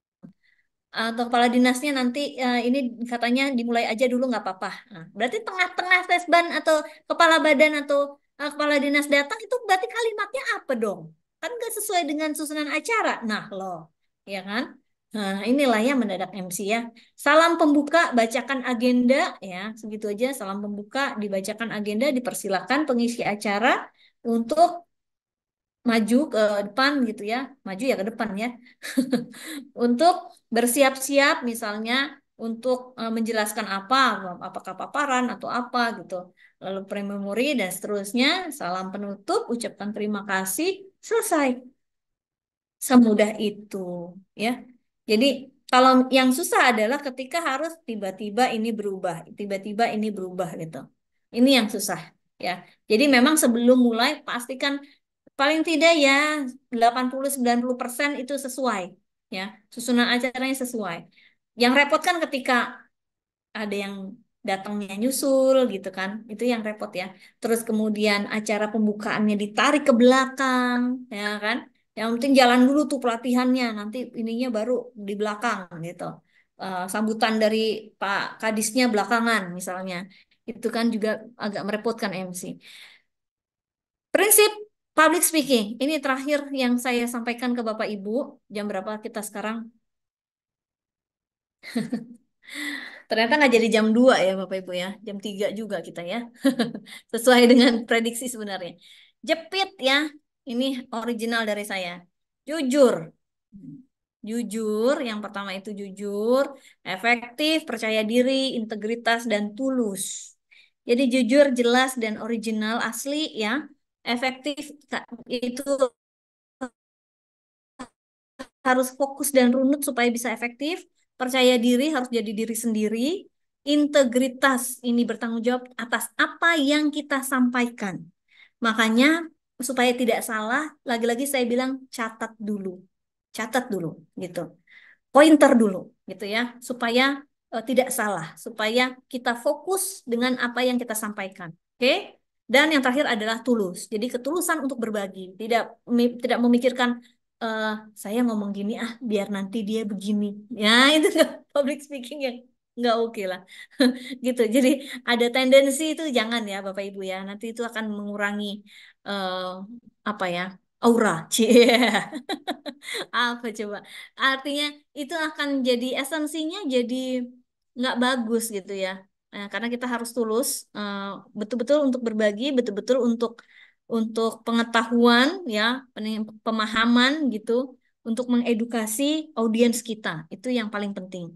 atau kepala dinasnya nanti ini katanya dimulai aja dulu nggak apa-apa. Nah, berarti tengah-tengah sesban atau kepala badan atau kepala dinas datang itu berarti kalimatnya apa dong? Kan nggak sesuai dengan susunan acara. Nah loh, ya kan? Nah, inilah ya mendadak MC ya. Salam pembuka, bacakan agenda ya. Segitu aja salam pembuka, dibacakan agenda, dipersilakan pengisi acara untuk maju ke depan gitu ya. Maju ya ke depan ya. Untuk bersiap-siap misalnya untuk menjelaskan apa, apakah paparan atau apa gitu. Lalu prememori dan seterusnya, salam penutup, ucapkan terima kasih, selesai. Semudah itu ya. Jadi kalau yang susah adalah ketika harus tiba-tiba ini berubah, tiba-tiba ini berubah gitu. Ini yang susah ya. Jadi memang sebelum mulai pastikan paling tidak ya 80-90% itu sesuai ya. Susunan acaranya sesuai. Yang repot kan ketika ada yang datangnya nyusul gitu kan. Itu yang repot ya. Terus kemudian acara pembukaannya ditarik ke belakang ya kan. Yang penting jalan dulu tuh pelatihannya, nanti ininya baru di belakang gitu. Sambutan dari Pak Kadisnya belakangan misalnya. Itu kan juga agak merepotkan MC. Prinsip public speaking. Ini terakhir yang saya sampaikan ke Bapak Ibu. Jam berapa kita sekarang? Ternyata nggak jadi jam 2 ya Bapak Ibu ya. Jam 3 juga kita ya. Sesuai dengan prediksi sebenarnya. Jepit ya. Ini original dari saya. Jujur. Jujur, yang pertama itu jujur, efektif, percaya diri, integritas, dan tulus. Jadi jujur, jelas, dan original asli ya. Efektif itu harus fokus dan runut supaya bisa efektif. Percaya diri harus jadi diri sendiri. Integritas ini bertanggung jawab atas apa yang kita sampaikan. Makanya supaya tidak salah, lagi-lagi saya bilang catat dulu. Catat dulu gitu. Pointer dulu gitu ya, supaya tidak salah, supaya kita fokus dengan apa yang kita sampaikan. Oke? Dan yang terakhir adalah tulus. Jadi ketulusan untuk berbagi, tidak memikirkan eh, saya ngomong gini biar nanti dia begini. Ya, itu public speaking yang nggak oke lah. Gitu. Jadi ada tendensi itu jangan ya Bapak Ibu ya. Nanti itu akan mengurangi eh, apa ya? Aura. Cie. Apa coba? Artinya itu akan jadi esensinya jadi nggak bagus gitu ya. Nah, karena kita harus tulus, betul-betul untuk berbagi, betul-betul untuk pengetahuan ya, pemahaman gitu, untuk mengedukasi audiens kita. Itu yang paling penting.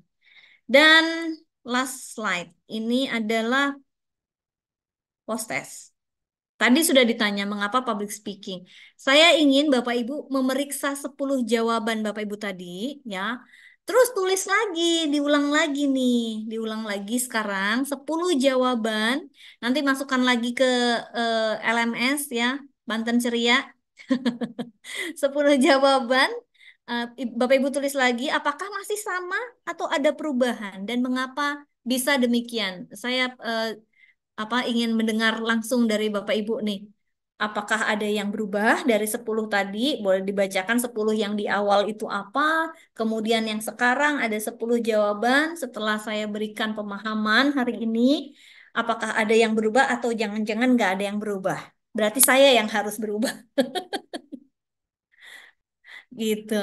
Dan last slide ini adalah post test. Tadi sudah ditanya mengapa public speaking. Saya ingin Bapak Ibu memeriksa 10 jawaban Bapak Ibu tadi ya. Terus tulis lagi, diulang lagi nih. Diulang lagi sekarang 10 jawaban. Nanti masukkan lagi ke LMS ya, Banten Ceria. 10 jawaban. Bapak Ibu tulis lagi apakah masih sama atau ada perubahan dan mengapa bisa demikian. Saya ingin mendengar langsung dari Bapak Ibu nih. Apakah ada yang berubah dari 10 tadi? Boleh dibacakan 10 yang di awal itu apa? Kemudian yang sekarang ada 10 jawaban setelah saya berikan pemahaman hari ini. Apakah ada yang berubah atau jangan-jangan nggak ada yang berubah? Berarti saya yang harus berubah. Gitu.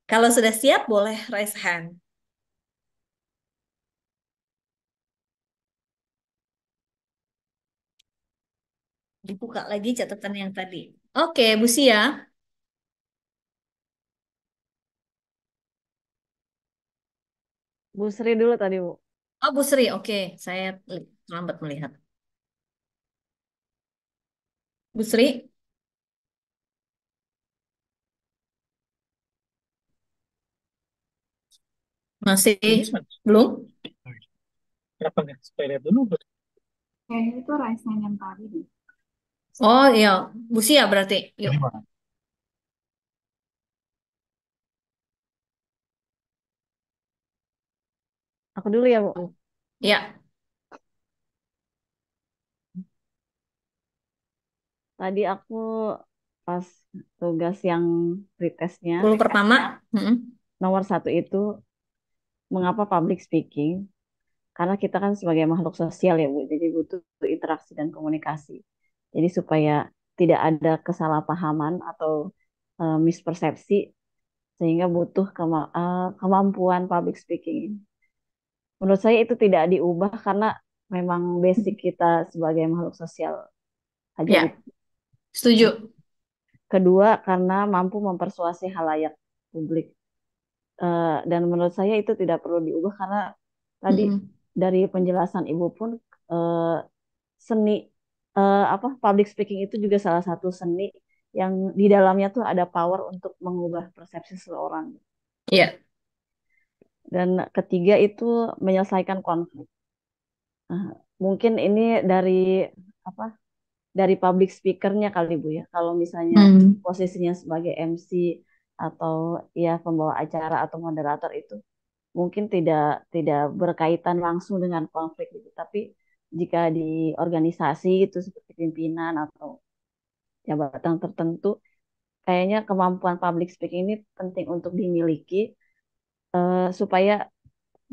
Kalau sudah siap, boleh raise hand. Dibuka lagi catatan yang tadi. Oke, Bu Sia. Bu Sri dulu tadi, Bu. Oh, Bu Sri. Oke, saya lambat melihat. Bu Sri, masih Ini mana? belum? Kenapa nggak sepeda dulu? Kayaknya itu raise hand yang tadi deh. Oh iya, Bu Sia berarti. Yuk. Ini mana? Aku dulu ya, Bu. Ya, Tadi aku pas tugas yang pretestnya, 10 pertama. nomor 1 itu mengapa public speaking? Karena kita kan sebagai makhluk sosial ya, Bu. Jadi butuh interaksi dan komunikasi. Jadi supaya tidak ada kesalahpahaman atau mispersepsi sehingga butuh kemampuan public speaking. Menurut saya itu tidak diubah karena memang basic kita sebagai makhluk sosial aja Ya, gitu. setuju. Kedua, karena mampu mempersuasi halayak publik. Dan menurut saya itu tidak perlu diubah karena tadi Mm-mm. dari penjelasan Ibu pun eh, seni public speaking itu juga salah satu seni yang di dalamnya tuh ada power untuk mengubah persepsi seseorang. Iya. Dan ketiga itu menyelesaikan konflik. Nah, mungkin ini dari apa dari public speakernya kali Bu ya. Kalau misalnya Hmm. posisinya sebagai MC atau ya pembawa acara atau moderator itu mungkin tidak tidak berkaitan langsung dengan konflik gitu. Tapi jika di organisasi itu seperti pimpinan atau jabatan tertentu, kayaknya kemampuan public speaking ini penting untuk dimiliki supaya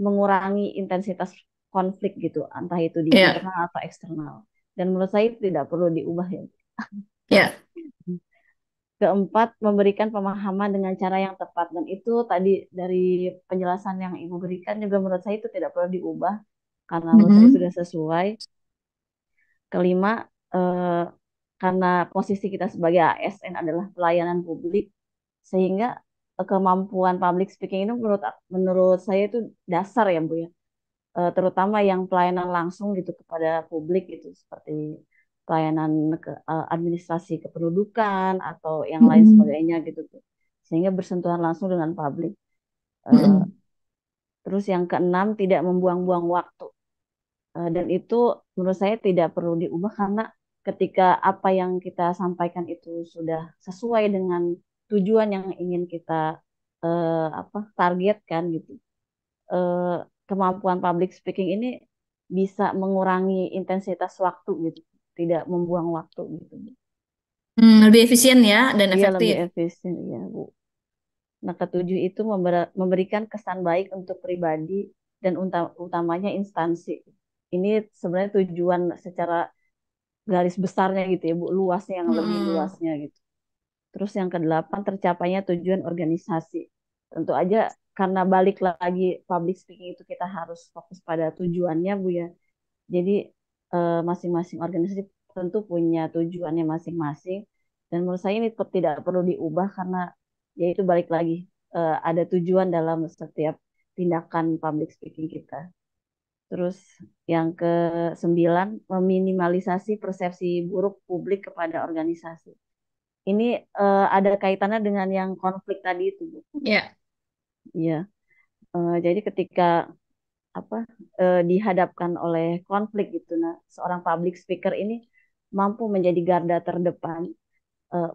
mengurangi intensitas konflik gitu, entah itu di Iya. internal atau eksternal. Dan menurut saya itu tidak perlu diubah ya. Iya. Keempat, memberikan pemahaman dengan cara yang tepat. Dan itu tadi dari penjelasan yang Ibu berikan juga menurut saya itu tidak perlu diubah karena menurut saya Mm-mm. sudah sesuai. Kelima, eh, karena posisi kita sebagai ASN adalah pelayanan publik, sehingga kemampuan public speaking itu menurut saya itu dasar ya Bu ya. Terutama yang pelayanan langsung gitu kepada publik gitu seperti pelayanan administrasi kependudukan atau yang lain Mm-mm. sebagainya gitu tuh. Sehingga bersentuhan langsung dengan publik. Eh, Mm-mm. Terus yang keenam, tidak membuang-buang waktu. Dan itu menurut saya tidak perlu diubah karena ketika apa yang kita sampaikan itu sudah sesuai dengan tujuan yang ingin kita targetkan gitu. eh, Kemampuan public speaking ini bisa mengurangi intensitas waktu gitu, tidak membuang waktu gitu. Lebih efisien ya dan Iya lebih efektif. efisien ya Bu. Nah ketujuh itu memberikan kesan baik untuk pribadi dan utamanya instansi. Ini sebenarnya tujuan secara garis besarnya gitu ya Bu, luasnya yang lebih Mm-mm. luasnya gitu. Terus yang kedelapan tercapainya tujuan organisasi. Tentu aja karena balik lagi public speaking itu kita harus fokus pada tujuannya Bu ya. Jadi masing-masing organisasi tentu punya tujuannya masing-masing. Dan menurut saya ini tidak perlu diubah karena yaitu balik lagi ada tujuan dalam setiap tindakan public speaking kita. Terus yang ke-9 meminimalisasi persepsi buruk publik kepada organisasi. Ini ada kaitannya dengan yang konflik tadi itu, Bu. Ya. Iya. Jadi ketika apa dihadapkan oleh konflik gitu, nah seorang public speaker ini mampu menjadi garda terdepan,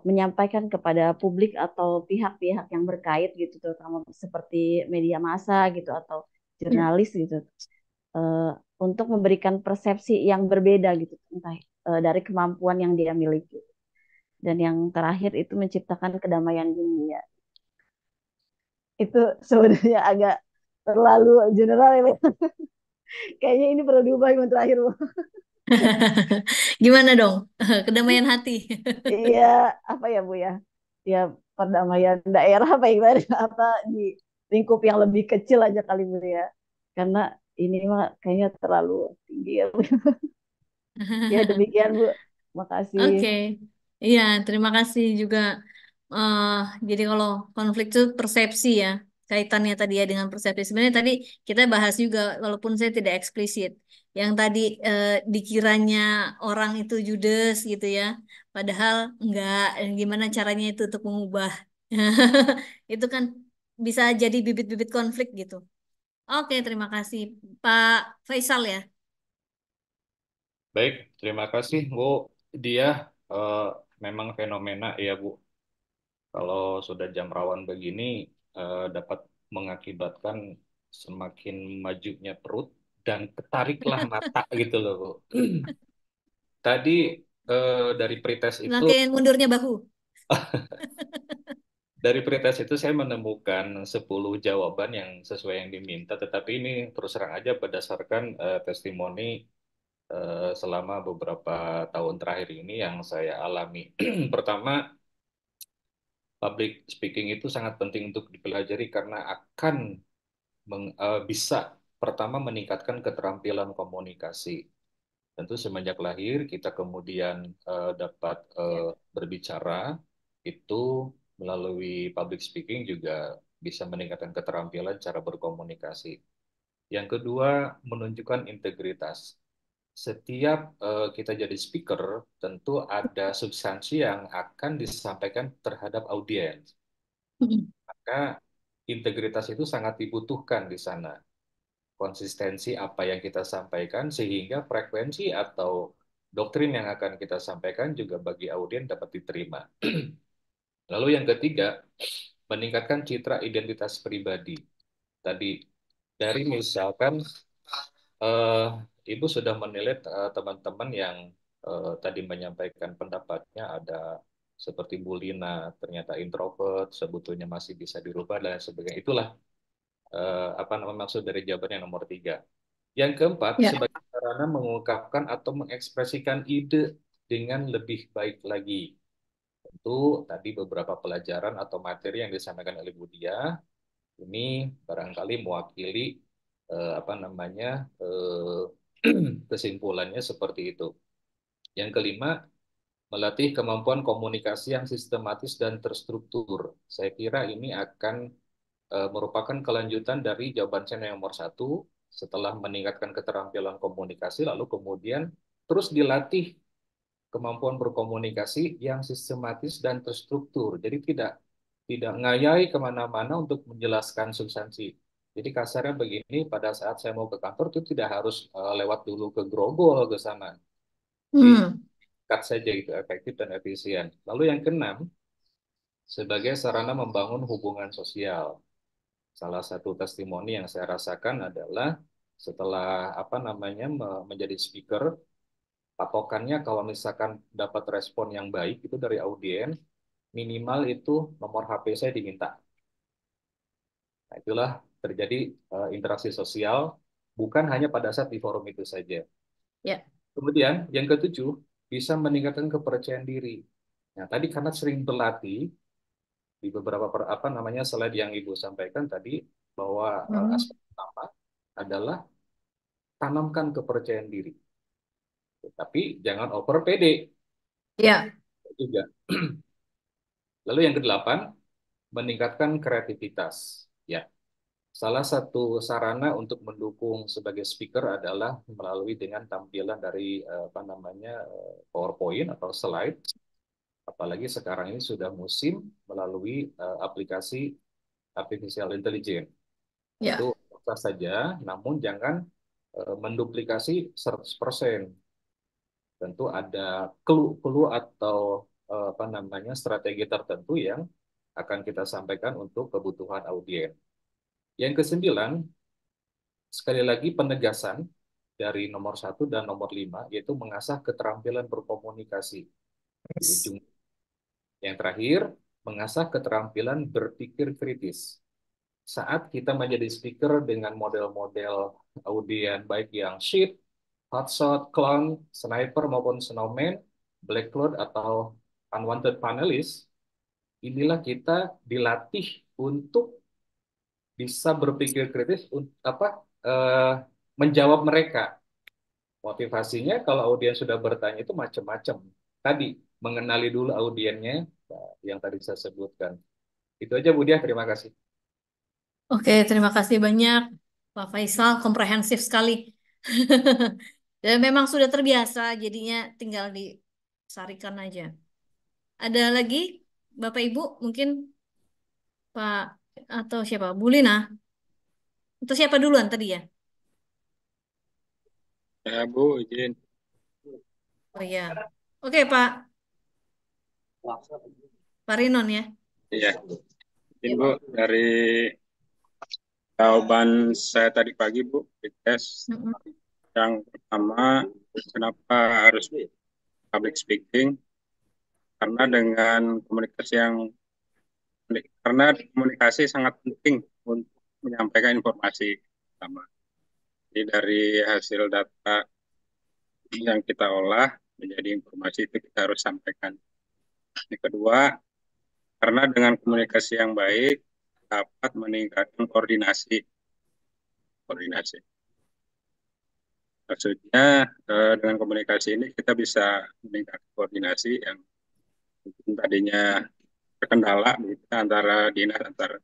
menyampaikan kepada publik atau pihak-pihak yang berkait gitu, terutama seperti media massa gitu atau Ya. jurnalis gitu, eh, untuk memberikan persepsi yang berbeda gitu, entah dari kemampuan yang dia miliki. Dan yang terakhir itu menciptakan kedamaian dunia. Itu sebenarnya agak terlalu general ya. Kayaknya ini perlu diubah yang terakhir, Bu. Gimana dong? Kedamaian hati. Iya, apa ya Bu ya? Ya perdamaian daerah apa gimana? Apa di lingkup yang lebih kecil aja kali Bu ya? Karena ini mah kayaknya terlalu tinggi ya Bu. Ya demikian Bu. Makasih. Oke. Iya, terima kasih juga. eh jadi kalau konflik itu persepsi ya, kaitannya tadi ya dengan persepsi. Sebenarnya tadi kita bahas juga, walaupun saya tidak eksplisit. Yang tadi dikiranya orang itu judes gitu ya, padahal enggak. Dan gimana caranya itu untuk mengubah? Itu kan bisa jadi bibit-bibit konflik gitu. Oke, terima kasih Pak Faisal ya. Baik, terima kasih Bu Dia. Eh, Memang fenomena ya Bu. Kalau sudah jam rawan begini dapat mengakibatkan semakin majunya perut dan ketariklah mata gitu loh Bu. Tadi dari pretest itu Semakin mundurnya bahu. saya menemukan 10 jawaban yang sesuai yang diminta, tetapi ini terus terang aja berdasarkan testimoni selama beberapa tahun terakhir ini yang saya alami. Pertama, public speaking itu sangat penting untuk dipelajari karena akan bisa pertama meningkatkan keterampilan komunikasi. Tentu semenjak lahir kita kemudian dapat berbicara itu melalui public speaking juga bisa meningkatkan keterampilan cara berkomunikasi. Yang kedua, menunjukkan integritas. Setiap kita jadi speaker, tentu ada substansi yang akan disampaikan terhadap audiens. Maka integritas itu sangat dibutuhkan di sana. Konsistensi apa yang kita sampaikan sehingga frekuensi atau doktrin yang akan kita sampaikan juga bagi audiens dapat diterima. Lalu yang ketiga, meningkatkan citra identitas pribadi. Tadi dari misalkan eh, Ibu sudah menilai teman-teman yang tadi menyampaikan pendapatnya ada seperti Bu Lina, ternyata introvert, sebetulnya masih bisa dirubah dan sebagainya. Itulah apa namanya maksud dari jawaban yang nomor tiga. Yang keempat, Ya. sebagai sarana mengungkapkan atau mengekspresikan ide dengan lebih baik lagi. Tentu tadi beberapa pelajaran atau materi yang disampaikan oleh Bu Dia ini barangkali mewakili apa namanya kesimpulannya seperti itu. Yang kelima, melatih kemampuan komunikasi yang sistematis dan terstruktur. Saya kira ini akan merupakan kelanjutan dari jawaban saya yang nomor satu. Setelah meningkatkan keterampilan komunikasi, lalu kemudian terus dilatih kemampuan berkomunikasi yang sistematis dan terstruktur. Jadi tidak ngayai kemana-mana untuk menjelaskan substansi. Jadi kasarnya begini, pada saat saya mau ke kantor itu tidak harus lewat dulu ke grogol ke sana. Jadi Hmm. cut saja itu efektif dan efisien. Lalu yang keenam, sebagai sarana membangun hubungan sosial. Salah satu testimoni yang saya rasakan adalah setelah apa namanya menjadi speaker, patokannya kalau misalkan dapat respon yang baik itu dari audiens, minimal itu nomor HP saya diminta. Nah, itulah terjadi interaksi sosial bukan hanya pada saat di forum itu saja. Ya. Kemudian yang ketujuh, bisa meningkatkan kepercayaan diri. Nah, tadi karena sering berlatih di beberapa apa namanya slide yang Ibu sampaikan tadi bahwa aspek pertama adalah tanamkan kepercayaan diri. Tapi jangan over PD Ya. juga. Lalu yang kedelapan, meningkatkan kreativitas. Ya, salah satu sarana untuk mendukung sebagai speaker adalah melalui dengan tampilan dari apa namanya PowerPoint atau slide. Apalagi sekarang ini sudah musim melalui aplikasi artificial intelligence. Ya. Itu bisa saja, namun jangan menduplikasi 100%. Tentu ada clue atau apa namanya strategi tertentu yang akan kita sampaikan untuk kebutuhan audiens. Yang kesembilan, sekali lagi penegasan dari nomor satu dan nomor lima, yaitu mengasah keterampilan berkomunikasi. Di ujung yang terakhir, mengasah keterampilan berpikir kritis. Saat kita menjadi speaker dengan model-model audiens baik yang sheep, hotshot, clown, sniper maupun snowman, black cloud atau unwanted panelist, inilah kita dilatih untuk bisa berpikir kritis untuk apa menjawab mereka. Motivasinya kalau audiens sudah bertanya itu macam-macam. Tadi mengenali dulu audiensnya yang tadi saya sebutkan. Itu aja Bu Dia, terima kasih. Oke, terima kasih banyak Pak Faisal, komprehensif sekali. Dan memang sudah terbiasa, jadinya tinggal disarikan aja. Ada lagi Bapak Ibu, mungkin Pak atau siapa? Bu Lina? Atau siapa duluan tadi ya? Ya, Bu, izin. Oh iya. Oke, Pak Rinon ya. Iya, izin Bu, dari jawaban saya tadi pagi, Bu, di tes. Yang pertama, kenapa harus public speaking? Karena dengan komunikasi karena komunikasi sangat penting untuk menyampaikan informasi pertama. Jadi dari hasil data yang kita olah menjadi informasi itu kita harus sampaikan. Yang kedua, Karena dengan komunikasi yang baik dapat meningkatkan koordinasi. Maksudnya dengan komunikasi ini kita bisa meningkatkan koordinasi yang mungkin tadinya terkendala begitu, antara dinas, antara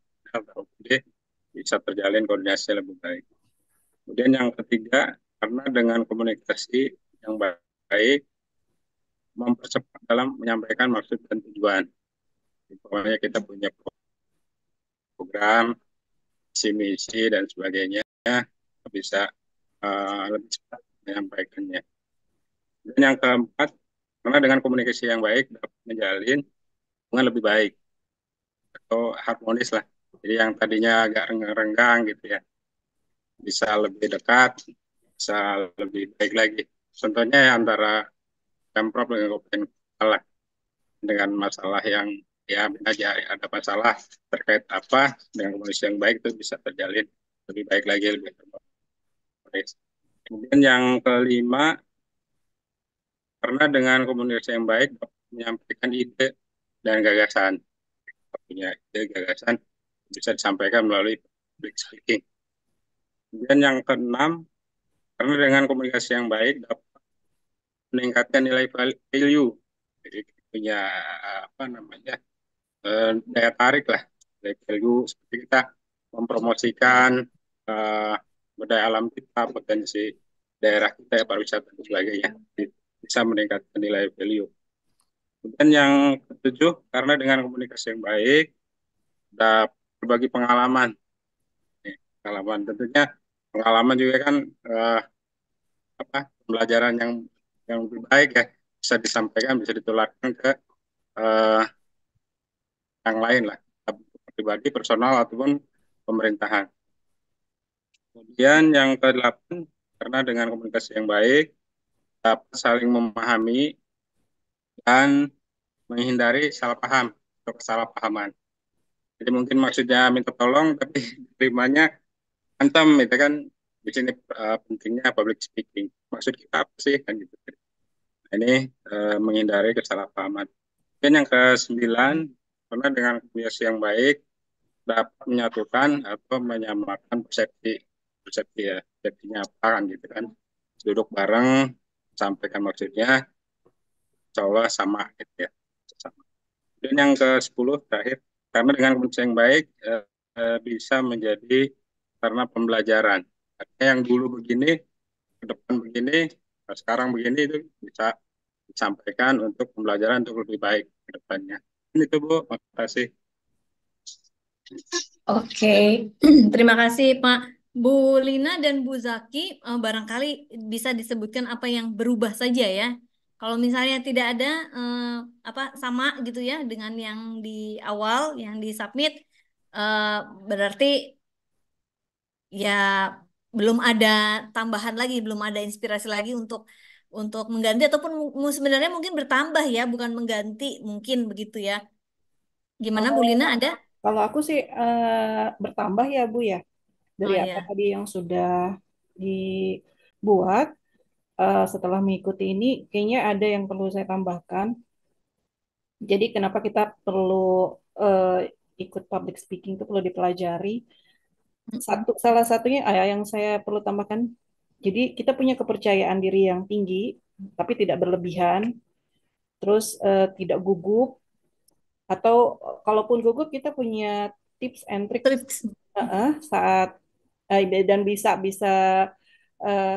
OPD, bisa terjalin koordinasi lebih baik. Kemudian yang ketiga, karena dengan komunikasi yang baik mempercepat dalam menyampaikan maksud dan tujuan. Pokoknya kita punya program, visi misi dan sebagainya, bisa lebih cepat menyampaikannya. Dan yang keempat, karena dengan komunikasi yang baik dapat menjalin hubungan lebih baik atau harmonis lah. Jadi yang tadinya agak renggang-renggang gitu ya, bisa lebih dekat, bisa lebih baik lagi. Contohnya ya antara Pemprov dengan Kabupaten Kota lah, dengan masalah yang ya aja ada masalah terkait apa, dengan komunikasi yang baik itu bisa terjalin lebih baik lagi, lebih harmonis. Kemudian yang kelima, karena dengan komunikasi yang baik dapat menyampaikan ide dan gagasan. Punya ide gagasan bisa disampaikan melalui public speaking. Kemudian yang keenam, karena dengan komunikasi yang baik dapat meningkatkan nilai value. Jadi punya apa namanya daya tarik lah, nilai value seperti kita mempromosikan uh, budaya alam kita, potensi daerah kita, ya, pariwisata dan sebagainya, bisa meningkatkan nilai value. Dan yang ketujuh, karena dengan komunikasi yang baik dapat berbagi pengalaman. Pengalaman tentunya pengalaman juga kan apa pembelajaran yang lebih baik ya, bisa disampaikan, bisa ditularkan ke eh, yang lain lah, pribadi, personal ataupun pemerintahan. Kemudian yang kedelapan, karena dengan komunikasi yang baik dapat saling memahami dan menghindari salah paham atau kesalahpahaman. Jadi mungkin maksudnya minta tolong tapi terimanya antem, itu kan di sini pentingnya public speaking. Maksud kita apa sih kan gitu. Nah, ini menghindari kesalahpahaman. Dan yang ke-9, karena dengan komunikasi yang baik dapat menyatukan atau menyamakan persepsi ya, persepsinya apa kan gitu kan. Duduk bareng, sampaikan maksudnya, insya Allah sama gitu ya. Sama. Dan yang ke-10 terakhir, karena dengan komunikasi yang baik bisa menjadi karena pembelajaran. Artinya yang dulu begini, ke depan begini, sekarang begini, itu bisa disampaikan untuk pembelajaran untuk lebih baik ke depannya. Ini tuh Bu, makasih. Oke, terima kasih Pak. Bu Lina dan Bu Zaki, barangkali bisa disebutkan apa yang berubah saja ya. Kalau misalnya tidak ada apa sama gitu ya dengan yang di awal, yang di submit, eh, berarti ya belum ada tambahan lagi, belum ada inspirasi lagi untuk mengganti ataupun sebenarnya mungkin bertambah ya, bukan mengganti mungkin begitu ya. Gimana Bu Lina, ada? Kalau aku sih bertambah ya Bu ya, Oh dari apa ya. tadi yang sudah dibuat. Setelah mengikuti ini, kayaknya ada yang perlu saya tambahkan. Jadi kenapa kita perlu eh, ikut public speaking itu perlu dipelajari. Salah satunya yang saya perlu tambahkan. Jadi kita punya kepercayaan diri yang tinggi, tapi tidak berlebihan. Terus tidak gugup, atau kalaupun gugup kita punya tips and tricks saat dan bisa bisa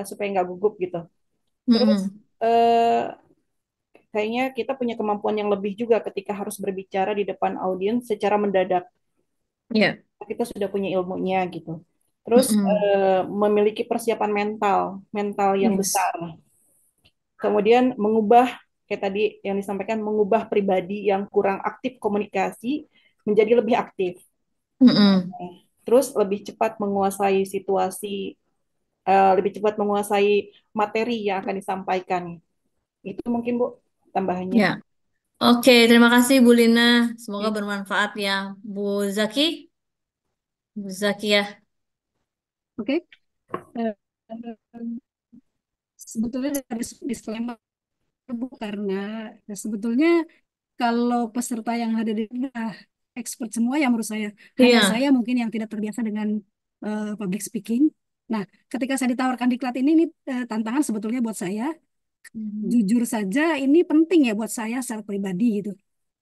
supaya nggak gugup gitu. Terus kayaknya kita punya kemampuan yang lebih juga ketika harus berbicara di depan audiens secara mendadak. Ya. Kita sudah punya ilmunya gitu. Terus memiliki persiapan mental yang besar. Kemudian mengubah, kayak tadi yang disampaikan, mengubah pribadi yang kurang aktif komunikasi menjadi lebih aktif. Terus lebih cepat menguasai situasi, lebih cepat menguasai materi yang akan disampaikan. Itu mungkin Bu tambahannya. Ya. Oke, terima kasih Bu Lina. Semoga bermanfaat ya. Bu Zaki? Bu Zaki ya. Oke. Sebetulnya dari disclaimer Bu, karena sebetulnya kalau peserta yang hadir di udah expert semua ya menurut saya. Hanya Iya. saya mungkin yang tidak terbiasa dengan public speaking. Nah, ketika saya ditawarkan diklat ini tantangan sebetulnya buat saya. Jujur saja ini penting ya buat saya secara pribadi gitu.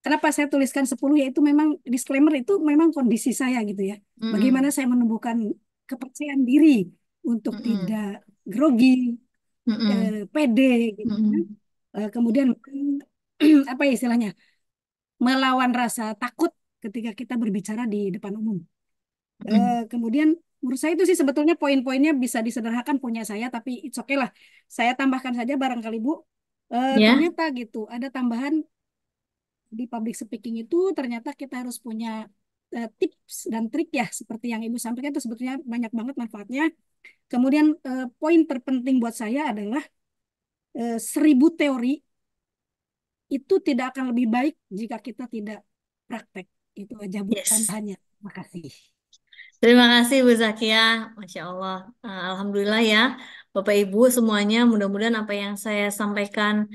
Kenapa saya tuliskan 10 yaitu memang disclaimer itu memang kondisi saya gitu ya. Bagaimana saya menumbuhkan kepercayaan diri untuk tidak grogi, pede gitu kan. Kemudian apa ya istilahnya? Melawan rasa takut ketika kita berbicara di depan umum. Kemudian menurut saya itu sih sebetulnya poin-poinnya bisa disederhanakan punya saya, tapi it's okay lah. Saya tambahkan saja barangkali Bu, Ya. ternyata gitu ada tambahan di public speaking itu ternyata kita harus punya tips dan trik ya seperti yang Ibu sampaikan itu sebetulnya banyak banget manfaatnya. Kemudian poin terpenting buat saya adalah 1000 teori itu tidak akan lebih baik jika kita tidak praktek. Itu aja Bu Yes. tambahannya. Terima kasih. Terima kasih Bu Zakia, Masya Allah. Alhamdulillah ya, Bapak Ibu semuanya. Mudah-mudahan apa yang saya sampaikan